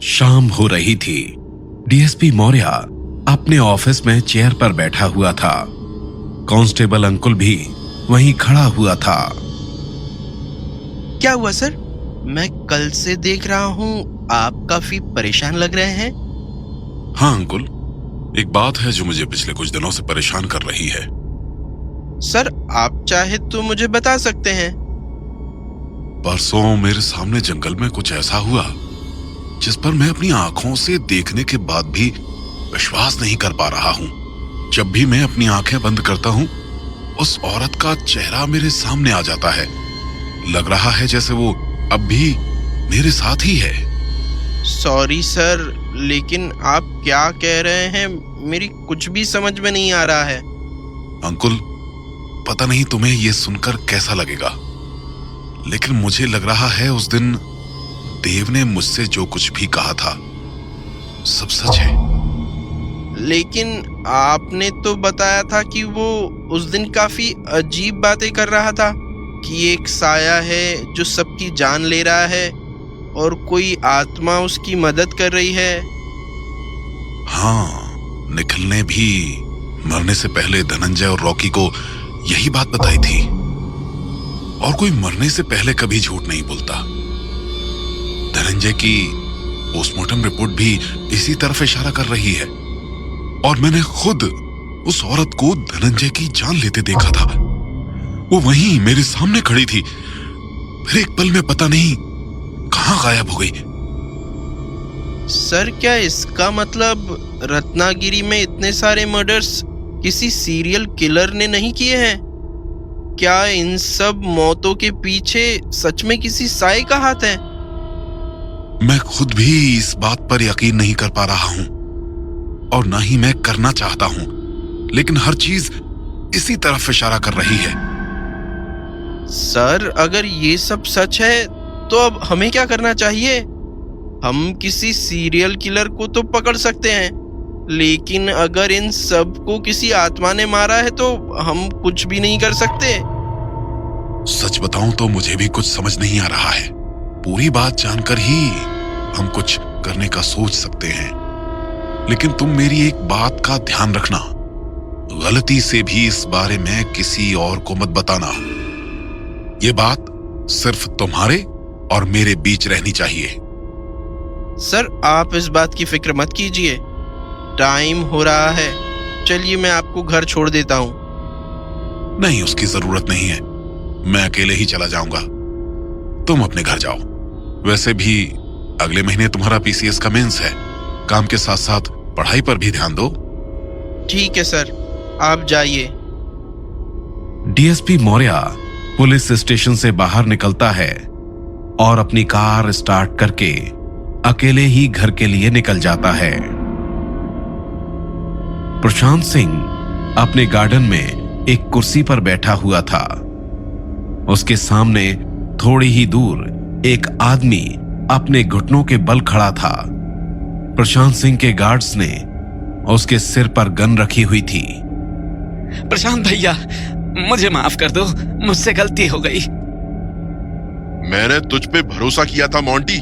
शाम हो रही थी। डीएसपी मौर्य अपने ऑफिस में चेयर पर बैठा हुआ था। कांस्टेबल अंकुल भी वहीं खड़ा हुआ था। क्या हुआ सर? मैं कल से देख रहा हूँ आप काफी परेशान लग रहे हैं। हाँ अंकुल, एक बात है जो मुझे पिछले कुछ दिनों से परेशान कर रही है। सर आप चाहे तो मुझे बता सकते हैं। परसों मेरे सामने जंगल में कुछ ऐसा हुआ जिस पर मैं अपनी आंखों से देखने के बाद भी विश्वास नहीं कर पा रहा हूँ। जब भी मैं अपनी आंखें बंद करता हूँ उस औरत का चेहरा मेरे सामने आ जाता है। लग रहा है जैसे वो अब भी मेरे साथ ही है। सॉरी सर, लेकिन आप क्या कह रहे हैं मेरी कुछ भी समझ में नहीं आ रहा है। अंकुल, पता नहीं तुम्हें यह सुनकर कैसा लगेगा, लेकिन मुझे लग रहा है उस दिन देव ने मुझसे जो कुछ भी कहा था सब सच है। लेकिन आपने तो बताया था कि वो उस दिन काफी अजीब बातें कर रहा था कि एक साया है जो सबकी जान ले रहा है और कोई आत्मा उसकी मदद कर रही है। हाँ, निखिल ने भी मरने से पहले धनंजय और रॉकी को यही बात बताई थी। और कोई मरने से पहले कभी झूठ नहीं बोलता। धनंजय की पोस्टमार्टम रिपोर्ट भी इसी तरफ इशारा कर रही है। और मैंने खुद उस औरत को धनंजय की जान लेते देखा था। वो वहीं मेरे सामने खड़ी थी, फिर एक पल में पता नहीं कहां गायब हो गई। सर, क्या इसका मतलब रत्नागिरी में इतने सारे मर्डर्स किसी सीरियल किलर ने नहीं किए हैं? क्या इन सब मौतों के पीछे सच में किसी साए का हाथ है? मैं खुद भी इस बात पर यकीन नहीं कर पा रहा हूं और ना ही मैं करना चाहता हूं, लेकिन हर चीज इसी तरफ इशारा कर रही है। सर, अगर ये सब सच है तो अब हमें क्या करना चाहिए? हम किसी सीरियल किलर को तो पकड़ सकते हैं, लेकिन अगर इन सब को किसी आत्मा ने मारा है तो हम कुछ भी नहीं कर सकते। सच बताऊं तो मुझे भी कुछ समझ नहीं आ रहा है। पूरी बात जानकर ही हम कुछ करने का सोच सकते हैं, लेकिन तुम मेरी एक बात का ध्यान रखना, गलती से भी इस बारे में किसी और को मत बताना। ये बात सिर्फ तुम्हारे और मेरे बीच रहनी चाहिए। सर, आप इस बात की फिक्र मत कीजिए। टाइम हो रहा है, चलिए मैं आपको घर छोड़ देता हूँ। नहीं, उसकी जरूरत नहीं है। मैं अकेले ही चला जाऊंगा। तुम अपने घर जाओ। वैसे भी अगले महीने तुम्हारा पीसीएस का मेंस है। काम के साथ साथ पढ़ाई पर भी ध्यान दो। ठीक है सर, आप जाइए। डीएसपी मौर्य पुलिस स्टेशन से बाहर निकलता है और अपनी कार स्टार्ट करके अकेले ही घर के लिए निकल जाता है। प्रशांत सिंह अपने गार्डन में एक कुर्सी पर बैठा हुआ था। उसके सामने थोड़ी ही दूर एक आदमी अपने घुटनों के बल खड़ा था। प्रशांत सिंह के गार्ड्स ने उसके सिर पर गन रखी हुई थी। प्रशांत भैया, मुझे माफ कर दो, मुझसे गलती हो गई। मैंने तुझ पे भरोसा किया था मोंटी।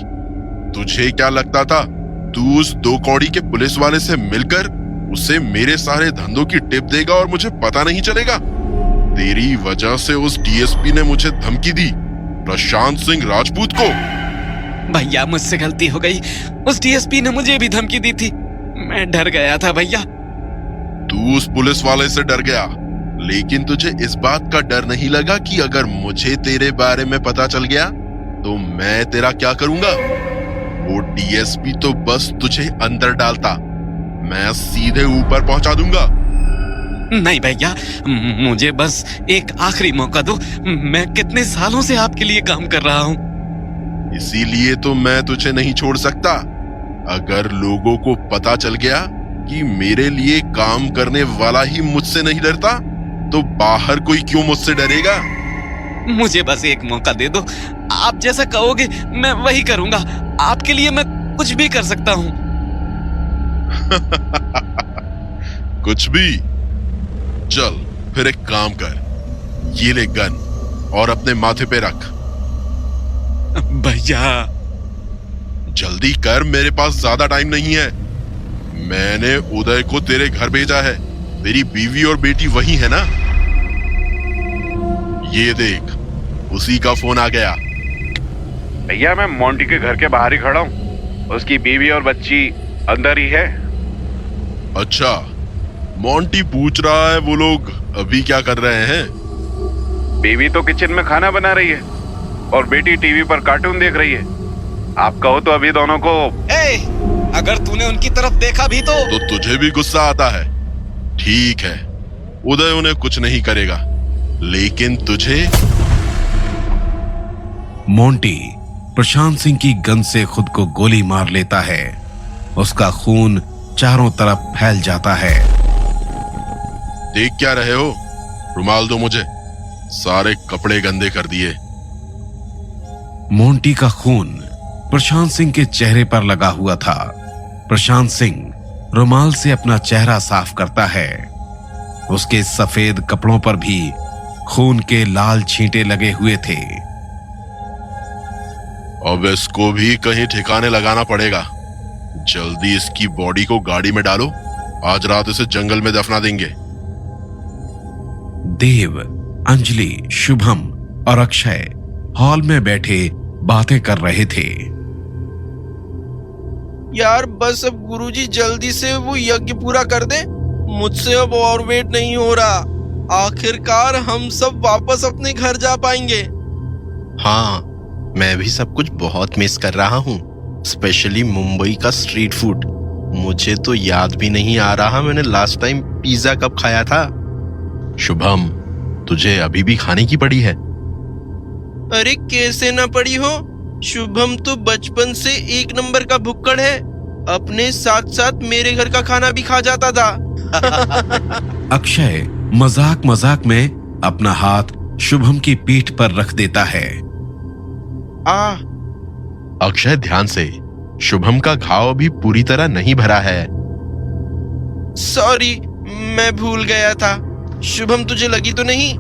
तुझे क्या लगता था तू उस 2 कौड़ी के पुलिस वाले से मिलकर उसे मेरे सारे धंधों की टिप देगा और मुझे पता नहीं चलेगा? तेरी वजह से उस डीएसपी ने मुझे धमकी दी, प्रशांत सिंह राजपूत को। भैया, मुझसे गलती हो गई। उस डीएसपी ने मुझे भी धमकी दी थी। मैं डर गया था भैया। तू उस पुलिस वाले से डर गया, लेकिन तुझे इस बात का डर नहीं लगा कि अगर मुझे तेरे बारे में पता चल गया तो मैं तेरा क्या करूंगा? वो डीएसपी तो बस तुझे अंदर डालता, मैं सीधे ऊपर पहुंचा दूंगा। नहीं भैया, मुझे बस एक आखिरी मौका दो। मैं कितने सालों से आपके लिए काम कर रहा हूँ। इसीलिए तो मैं तुझे नहीं छोड़ सकता। अगर लोगों को पता चल गया कि मेरे लिए काम करने वाला ही मुझसे नहीं डरता, तो बाहर कोई क्यों मुझसे डरेगा? मुझे बस एक मौका दे दो। आप जैसा कहोगे मैं वही करूंगा। आपके लिए मैं कुछ भी कर सकता हूँ। कुछ भी? चल फिर एक काम कर, ये ले गन और अपने माथे पे रख। भैया जल्दी कर, मेरे पास ज्यादा टाइम नहीं है। मैंने उदय को तेरे घर भेजा है। तेरी बीवी और बेटी वही है ना? ये देख, उसी का फोन आ गया। भैया, मैं मोंटी के घर के बाहर ही खड़ा हूँ। उसकी बीवी और बच्ची अंदर ही है। अच्छा, मोंटी पूछ रहा है वो लोग अभी क्या कर रहे हैं? बीवी तो किचन में खाना बना रही है और बेटी टीवी पर कार्टून देख रही है। आप कहो तो अभी दोनों को। अगर तूने उनकी तरफ देखा भी तो तुझे भी गुस्सा आता है? ठीक है, उदय उन्हें कुछ नहीं करेगा, लेकिन तुझे। मोंटी प्रशांत सिंह की गन से खुद को गोली मार लेता है। उसका खून चारों तरफ फैल जाता है। देख क्या रहे हो? रुमाल दो मुझे, सारे कपड़े गंदे कर दिए। मोंटी का खून प्रशांत सिंह के चेहरे पर लगा हुआ था। प्रशांत सिंह रुमाल से अपना चेहरा साफ करता है। उसके सफेद कपड़ों पर भी खून के लाल छींटे लगे हुए थे। अब इसको भी कहीं ठिकाने लगाना पड़ेगा। जल्दी इसकी बॉडी को गाड़ी में डालो, आज रात इसे जंगल में दफना देंगे। देव, अंजलि, शुभम और अक्षय हॉल में बैठे बातें कर रहे थे। यार बस अब गुरुजी जल्दी से वो यज्ञ पूरा कर दे, मुझसे अब और वेट नहीं हो रहा। आखिरकार हम सब वापस अपने घर जा पाएंगे। हाँ, मैं भी सब कुछ बहुत मिस कर रहा हूँ, स्पेशली मुंबई का स्ट्रीट फूड। मुझे तो याद भी नहीं आ रहा मैंने लास्ट टाइम पिज्जा कब खाया था। शुभम, तुझे अभी भी खाने की पड़ी है? अरे कैसे ना पड़ी हो, शुभम तो बचपन से एक नंबर का भुक्कड़ है, अपने साथ साथ मेरे घर का खाना भी खा जाता था। अक्षय मजाक मजाक में अपना हाथ शुभम की पीठ पर रख देता है। अक्षय ध्यान से, शुभम का घाव अभी पूरी तरह नहीं भरा है। सॉरी, मैं भूल गया था। शुभम तुझे लगी तो नहीं?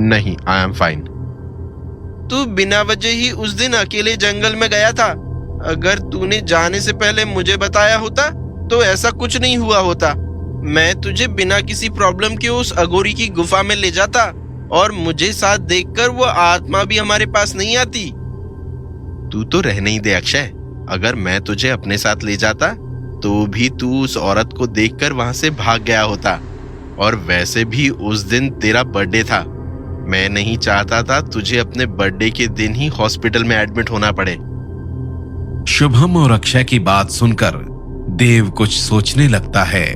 नहीं, आई एम फाइन। तू बिना वजह ही उस दिन अकेले जंगल में गया था। अगर तूने जाने से पहले मुझे बताया होता तो ऐसा कुछ नहीं हुआ होता। मैं तुझे बिना किसी प्रॉब्लम के उस अघोरी की गुफा में ले जाता और मुझे साथ देखकर वो आत्मा भी हमारे पास नहीं आती। तू तो रहने ही दे अक्षय। अगर मैं तुझे अपने साथ ले जाता तो भी तू उस औरत को देखकर वहां से भाग गया होता। और वैसे भी उस दिन तेरा बर्थडे था। मैं नहीं चाहता था तुझे अपने बर्थडे के दिन ही हॉस्पिटल में एडमिट होना पड़े। शुभम और अक्षय की बात सुनकर देव कुछ सोचने लगता है।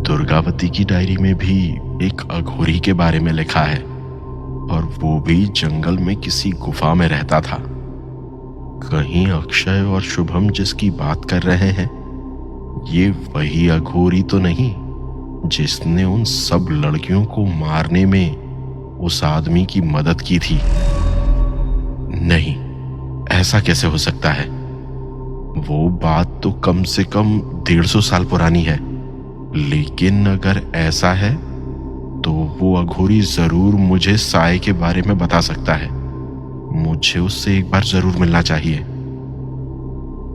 दुर्गावती की डायरी में भी एक अघोरी के बारे में लिखा है, और वो भी जंगल में किसी गुफा में रहता था। कहीं अक्षय और शुभम जिसकी बात कर रहे हैं, ये वही अघोरी तो नहीं जिसने उन सब लड़कियों को मारने में उस आदमी की मदद की थी? नहीं, ऐसा कैसे हो सकता है? वो बात तो कम से कम 150 साल पुरानी है। लेकिन अगर ऐसा है तो वो अघोरी जरूर मुझे साए के बारे में बता सकता है। मुझे उससे एक बार जरूर मिलना चाहिए।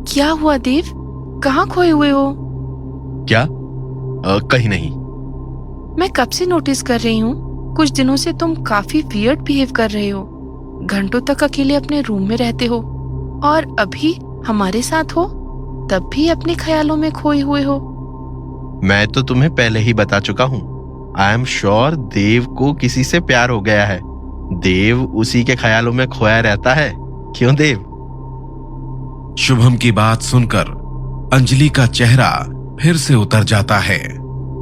क्या हुआ देव, कहाँ खोए हुए हो? क्या? कहीं नहीं। मैं कब से नोटिस कर रही हूँ, कुछ दिनों से तुम काफी वियर्ड बिहेव कर रहे हो। घंटों तक अकेले अपने रूम में रहते हो और अभी हमारे साथ हो तब भी अपने ख्यालों में खोए हुए हो। मैं तो तुम्हें पहले ही बता चुका हूँ। आई एम श्योर देव को किसी से प्यार हो गया है। देव उसी के ख्यालों में खोया रहता है। क्यों देव? शुभम की बात सुनकर अंजलि का चेहरा फिर से उतर जाता है,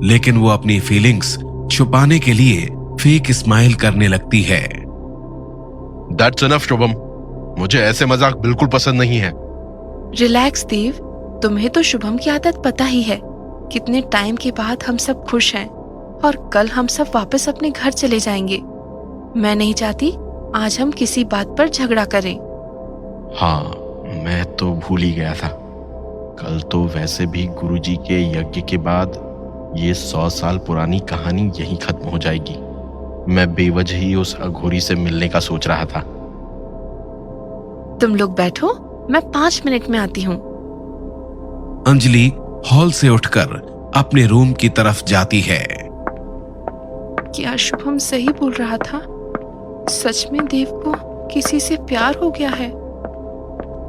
लेकिन वो अपनी फीलिंग्स छुपाने के लिए फेक स्माइल करने लगती है। दैट्स इनफ शुभम, मुझे ऐसे मजाक बिल्कुल पसंद नहीं है। रिलैक्स देव, तुम्हें तो शुभम की आदत पता ही है। कितने टाइम के बाद हम सब खुश हैं और कल हम सब वापस अपने घर चले जाएंगे। मैं नहीं चाहती आज हम किसी बात पर झगड़ा करें। हाँ, मैं तो भूल ही गया था। कल तो वैसे भी गुरुजी के यज्ञ के बाद ये 100 साल पुरानी कहानी यहीं खत्म हो जाएगी। मैं बेवजह ही उस अघोरी से मिलने का सोच रहा था। तुम लोग बैठो, मैं 5 मिनट में आती हूँ। अंजलि हॉल से उठकर अपने रूम की तरफ जाती है। क्या शुभम सही बोल रहा था? सच में देव को किसी से प्यार हो गया है।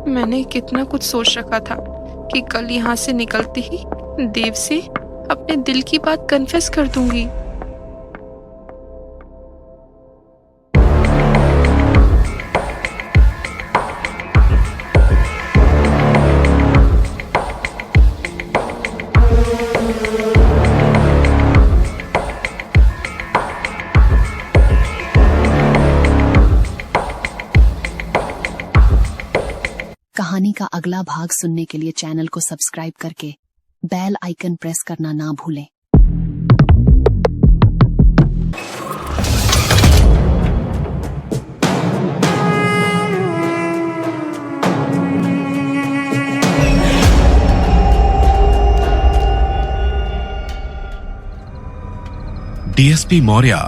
मैंने कितना कुछ सोच रखा था कि कल यहाँ से निकलते ही देव से अपने दिल की बात कन्फेस कर दूंगी। कहानी का अगला भाग सुनने के लिए चैनल को सब्सक्राइब करके बेल आइकन प्रेस करना ना भूलें। डीएसपी मौर्य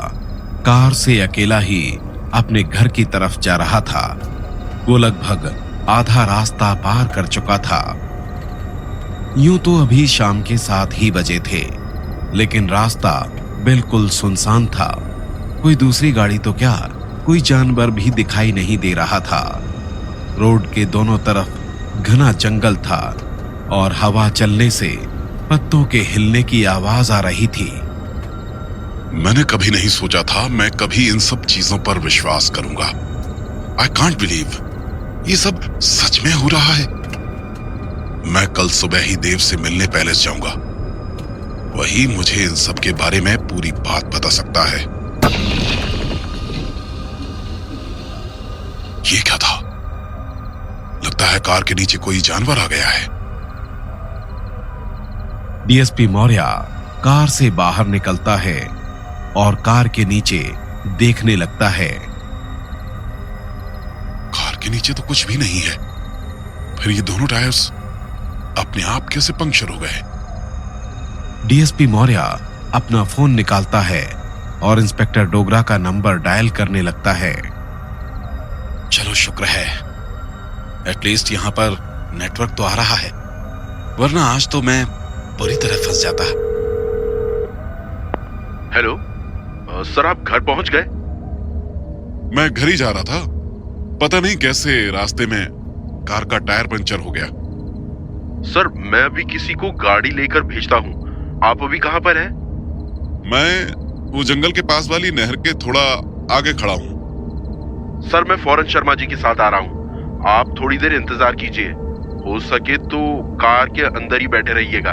कार से अकेला ही अपने घर की तरफ जा रहा था। वो लगभग आधा रास्ता पार कर चुका था। यूं तो अभी शाम के 7 ही बजे थे, लेकिन रास्ता बिल्कुल सुनसान था। कोई दूसरी गाड़ी तो क्या, कोई जानवर भी दिखाई नहीं दे रहा था। रोड के दोनों तरफ घना जंगल था और हवा चलने से पत्तों के हिलने की आवाज आ रही थी। मैंने कभी नहीं सोचा था मैं कभी इन सब चीजों पर विश्वास करूंगा। आई कांट बिलीव ये सब सच में हो रहा है। मैं कल सुबह ही देव से मिलने पैलेस जाऊंगा, वही मुझे इन सब के बारे में पूरी बात बता सकता है। ये क्या था? लगता है कार के नीचे कोई जानवर आ गया है। डीएसपी मौर्य कार से बाहर निकलता है और कार के नीचे देखने लगता है। कार के नीचे तो कुछ भी नहीं है, फिर ये दोनों टायर्स अपने आप कैसे पंक्चर हो गए? डीएसपी मौर्य अपना फोन निकालता है और इंस्पेक्टर डोगरा का नंबर डायल करने लगता है। चलो शुक्र है, एटलीस्ट यहाँ पर नेटवर्क तो आ रहा है, वरना आज तो मैं बुरी तरह फंस जाता। हेलो सर, आप घर पहुंच गए? मैं घर ही जा रहा था, पता नहीं कैसे रास्ते में कार का टायर पंचर हो गया। सर मैं अभी किसी को गाड़ी लेकर भेजता हूँ, आप अभी कहाँ पर हैं? मैं वो जंगल के पास वाली नहर के थोड़ा आगे खड़ा हूँ। सर मैं फौरन शर्मा जी के साथ आ रहा हूँ, आप थोड़ी देर इंतजार कीजिए, हो सके तो कार के अंदर ही बैठे रहिएगा।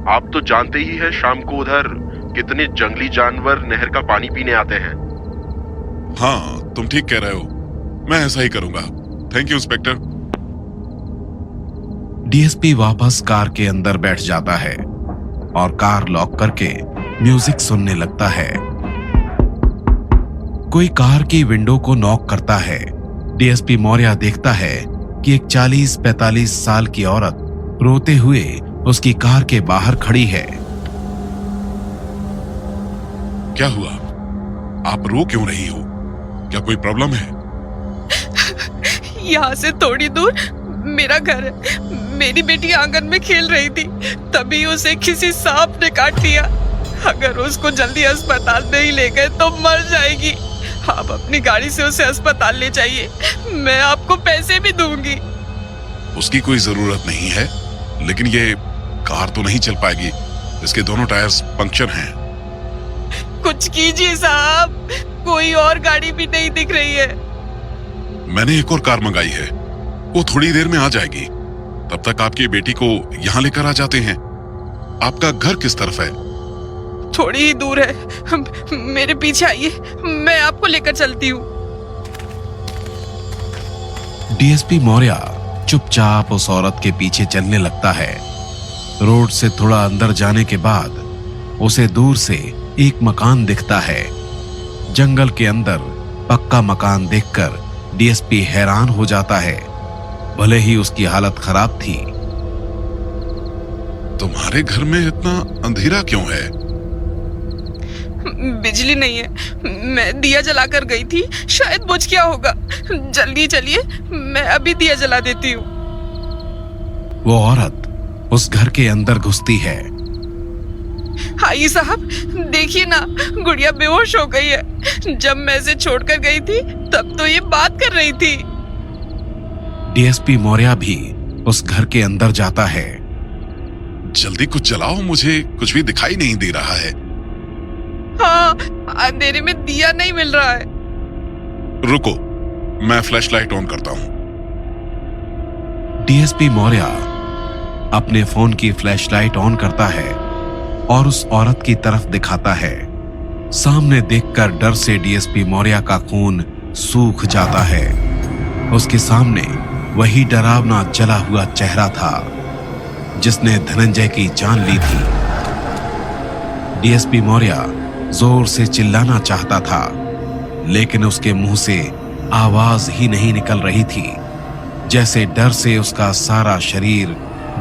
आप तो जानते ही हैं शाम को उधर कितने जंगली जानवर नहर का पानी पीने आते हैं। हाँ तुम ठीक कह रहे हो, मैं ऐसा ही करूंगा। Thank you inspector. डीएसपी वापस कार के अंदर बैठ जाता है और कार लॉक करके म्यूजिक सुनने लगता है। कोई कार की विंडो को नॉक करता है। डीएसपी मौर्य देखता है कि एक 40-45 साल की औरत रोते हुए उसकी कार के बाहर खड़ी है। क्या हुआ? आप रो क्यों रही हो? क्या कोई प्रॉब्लम है? यहाँ से थोड़ी दूर मेरा घर है। मेरी बेटी आंगन में खेल रही थी, तभी उसे किसी सांप ने काट लिया। अगर उसको जल्दी अस्पताल नहीं ले गए तो मर जाएगी। आप अपनी गाड़ी से उसे अस्पताल ले जाइए, मैं आपको पैसे भी दूंगी। उसकी कोई जरूरत नहीं है, लेकिन ये कार तो नहीं चल पाएगी, इसके दोनों टायर्स पंक्चर हैं। कुछ कीजिए साहब, कोई और गाड़ी भी नहीं दिख रही है। मैंने एक और कार मंगाई है, वो थोड़ी देर में आ जाएगी। तब तक आपकी बेटी को यहाँ लेकर आ जाते हैं। आपका घर किस तरफ है? थोड़ी ही दूर है, मेरे पीछे आइए, मैं आपको लेकर चलती हूँ। डीएसपी मौर्य चुपचाप उस औरत के पीछे चलने लगता है। रोड से थोड़ा अंदर जाने के बाद उसे दूर से एक मकान दिखता है। जंगल के अंदर पक्का मकान देखकर डीएसपी हैरान हो जाता है, भले ही उसकी हालत खराब थी। तुम्हारे घर में इतना अंधेरा क्यों है? बिजली नहीं है, मैं दिया जलाकर गई थी, शायद बुझ गया होगा। जल्दी चलिए, मैं अभी दिया जला देती हूँ। वो औरत उस घर के अंदर घुसती है। आइए साहब, देखिए ना, गुड़िया बेहोश हो गई है। जब मैं इसे छोड़कर गई थी तब तो ये बात कर रही थी। डीएसपी मौर्य भी उस घर के अंदर जाता है। जल्दी कुछ जलाओ, मुझे कुछ भी दिखाई नहीं दे रहा है। हाँ, अंधेरे में दिया नहीं मिल रहा है। रुको, मैं फ्लैशलाइट ऑन करता हूँ। डीएसपी मौर्य अपने फोन की फ्लैशलाइट ऑन करता है और उस औरत की तरफ दिखाता है। सामने देखकर डर से डीएसपी मौर्य का खून सूख जाता है। उसके सामने वही डरावना जला हुआ चेहरा था जिसने धनंजय की जान ली थी। डीएसपी मौर्य जोर से चिल्लाना चाहता था, लेकिन उसके मुंह से आवाज ही नहीं निकल रही थी, जैसे डर से उसका सारा शरीर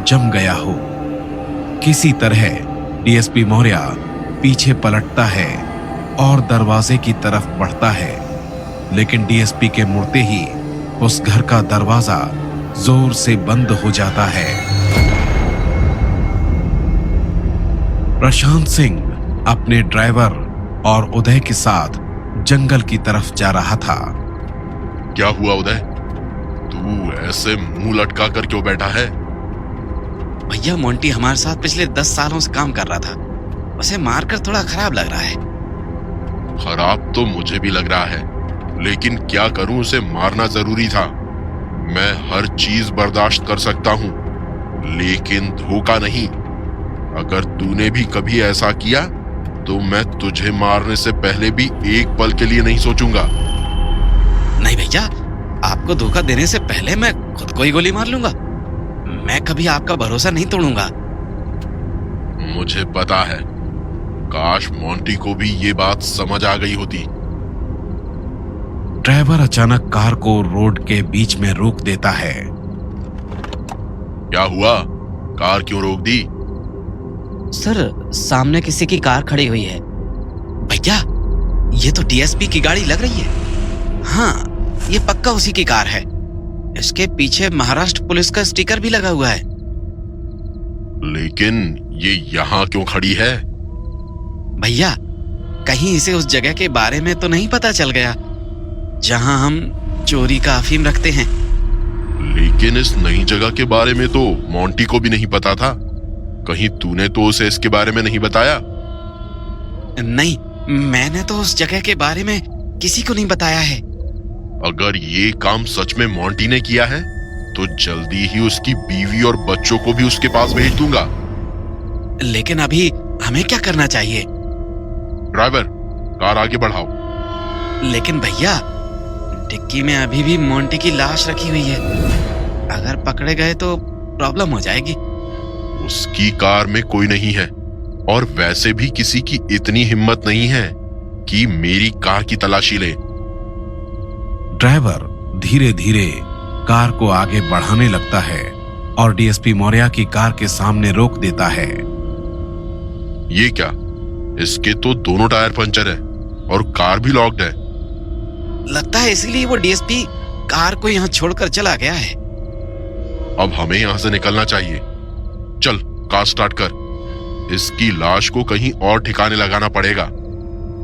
जम गया हो। किसी तरह डीएसपी मौर्य पीछे पलटता है और दरवाजे की तरफ बढ़ता है, लेकिन डीएसपी के मुड़ते ही उस घर का दरवाजा जोर से बंद हो जाता है। प्रशांत सिंह अपने ड्राइवर और उदय के साथ जंगल की तरफ जा रहा था। क्या हुआ उदय? तू ऐसे मुंह लटका कर क्यों बैठा है? भैया मोंटी हमारे साथ पिछले 10 सालों से काम कर रहा था। उसे मारकर थोड़ा खराब लग रहा है। खराब तो मुझे भी लग रहा है, लेकिन क्या करूं, उसे मारना जरूरी था। मैं हर चीज बर्दाश्त कर सकता हूं, लेकिन धोखा नहीं। अगर तूने भी कभी ऐसा किया तो मैं तुझे मारने से पहले भी एक पल के लिए नहीं सोचूंगा। नहीं भैया, आपको धोखा देने से पहले मैं खुद को ही गोली मार लूंगा। मैं कभी आपका भरोसा नहीं तोड़ूंगा। मुझे पता है, काश मोंटी को भी ये बात समझ आ गई होती। ड्राइवर अचानक कार को रोड के बीच में रोक देता है। क्या हुआ? कार क्यों रोक दी? सर, सामने किसी की कार खड़ी हुई है। भैया, ये तो डीएसपी की गाड़ी लग रही है। हाँ, ये पक्का उसी की कार है। इसके पीछे महाराष्ट्र पुलिस का स्टिकर भी लगा हुआ है। लेकिन ये यहाँ क्यों खड़ी है? भैया, कहीं इसे उस जगह के बारे में तो नहीं पता चल गया जहां हम चोरी का अफीम रखते हैं। लेकिन इस नई जगह के बारे में तो मोंटी को भी नहीं पता था। कहीं तूने तो उसे इसके बारे में नहीं बताया? नहीं, मैंने तो उस जगह के बारे में किसी को नहीं बताया है। अगर ये काम सच में मोंटी ने किया है तो जल्दी ही उसकी बीवी और बच्चों को भी उसके पास भेज दूंगा। लेकिन अभी हमें क्या करना चाहिए? ड्राइवर, कार आगे बढ़ाओ। लेकिन भैया, डिक्की में अभी भी मोंटी की लाश रखी हुई है। अगर पकड़े गए तो प्रॉब्लम हो जाएगी। उसकी कार में कोई नहीं है, और वैसे भी किसी की इतनी हिम्मत नहीं है कि मेरी कार की तलाशी ले। ड्राइवर धीरे धीरे कार को आगे बढ़ाने लगता है और डीएसपी मौर्य की कार के सामने रोक देता है। ये क्या? इसके तो दोनों टायर पंचर है और कार भी लॉक्ड है। लगता है इसीलिए वो डीएसपी कार को यहाँ छोड़कर चला गया है। अब हमें यहाँ से निकलना चाहिए। चल, कार स्टार्ट कर। इसकी लाश को कहीं और ठिकाने लगाना पड़ेगा।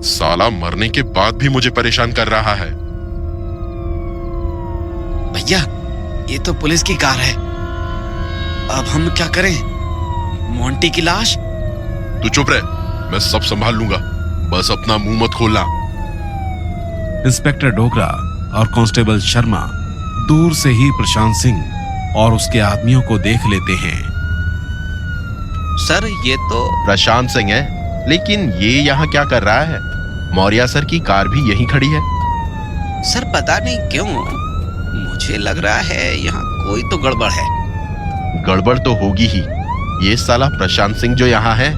साला मरने के बाद भी मुझे परेशान कर रहा है। भैया, ये तो पुलिस की कार है। अब हम क्या करें? मोंटी की लाश? तू चुप रह, मैं सब संभाल लूंगा। बस अपना मुंह मत खोलना। इंस्पेक्टर डोगरा और कांस्टेबल शर्मा दूर से ही प्रशांत सिंह और उसके आदमियों को देख लेते हैं। सर, ये तो प्रशांत सिंह है, लेकिन ये यहाँ क्या कर रहा है? मौर्य सर की कार भी यहीं खड़ी है। सर, पता नहीं क्यों मुझे लग रहा है यहाँ कोई तो गड़बड़ है। गड़बड़ तो होगी ही। ये साला प्रशांत सिंह जो यहाँ है।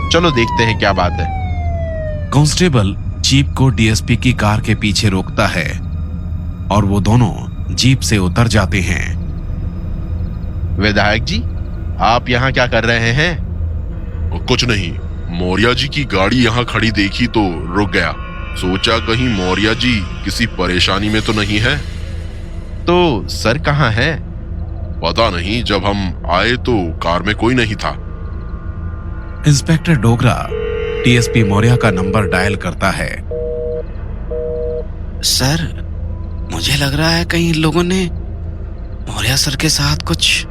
चलो देखते हैं क्या बात है। कांस्टेबल जीप को डीएसपी की कार के पीछे रोकता है और वो दोनों जीप से उतर जाते हैं। विधायक जी, आप यहाँ क्या कर रहे हैं? कुछ नहीं, मौर्य जी की गाड़ी यहाँ खड़ी देखी तो रुक गया। सोचा कहीं मौर्य जी किसी परेशानी में तो नहीं है। तो सर कहाँ है? पता नहीं, जब हम आए तो कार में कोई नहीं था। इंस्पेक्टर डोगरा डीएसपी मौर्य का नंबर डायल करता है। सर, मुझे लग रहा है कहीं लोगों ने मौर्य सर के साथ कुछ।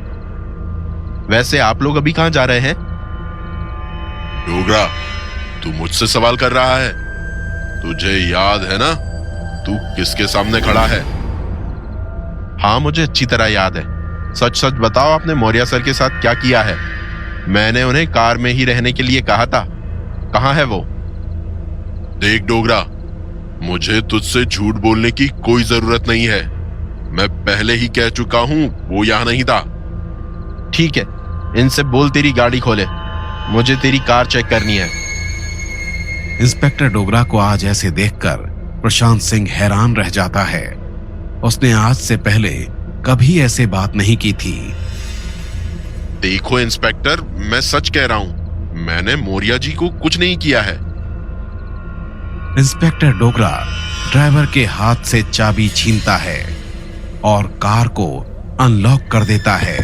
वैसे आप लोग अभी कहाँ जा रहे हैं? डोगरा, तू मुझसे सवाल कर रहा है? तुझे याद है ना तू किसके सामने खड़ा है? हाँ, मुझे अच्छी तरह याद है। सच सच बताओ, आपने मौर्य सर के साथ क्या किया है? मैंने उन्हें कार में ही रहने के लिए कहा था। कहाँ है वो? देख डोगरा, मुझे तुझसे झूठ बोलने की कोई जरूरत नहीं है। मैं पहले ही कह चुका हूं वो यहाँ नहीं था। ठीक है, इनसे बोल तेरी गाड़ी खोले। मुझे तेरी कार चेक करनी है। इंस्पेक्टर डोगरा को आज ऐसे देखकर प्रशांत सिंह हैरान रह जाता है। उसने आज से पहले कभी ऐसे बात नहीं की थी। देखो इंस्पेक्टर, मैं सच कह रहा हूं, मैंने मौर्य जी को कुछ नहीं किया है। इंस्पेक्टर डोगरा ड्राइवर के हाथ से चाबी छीनता है और कार को अनलॉक कर देता है।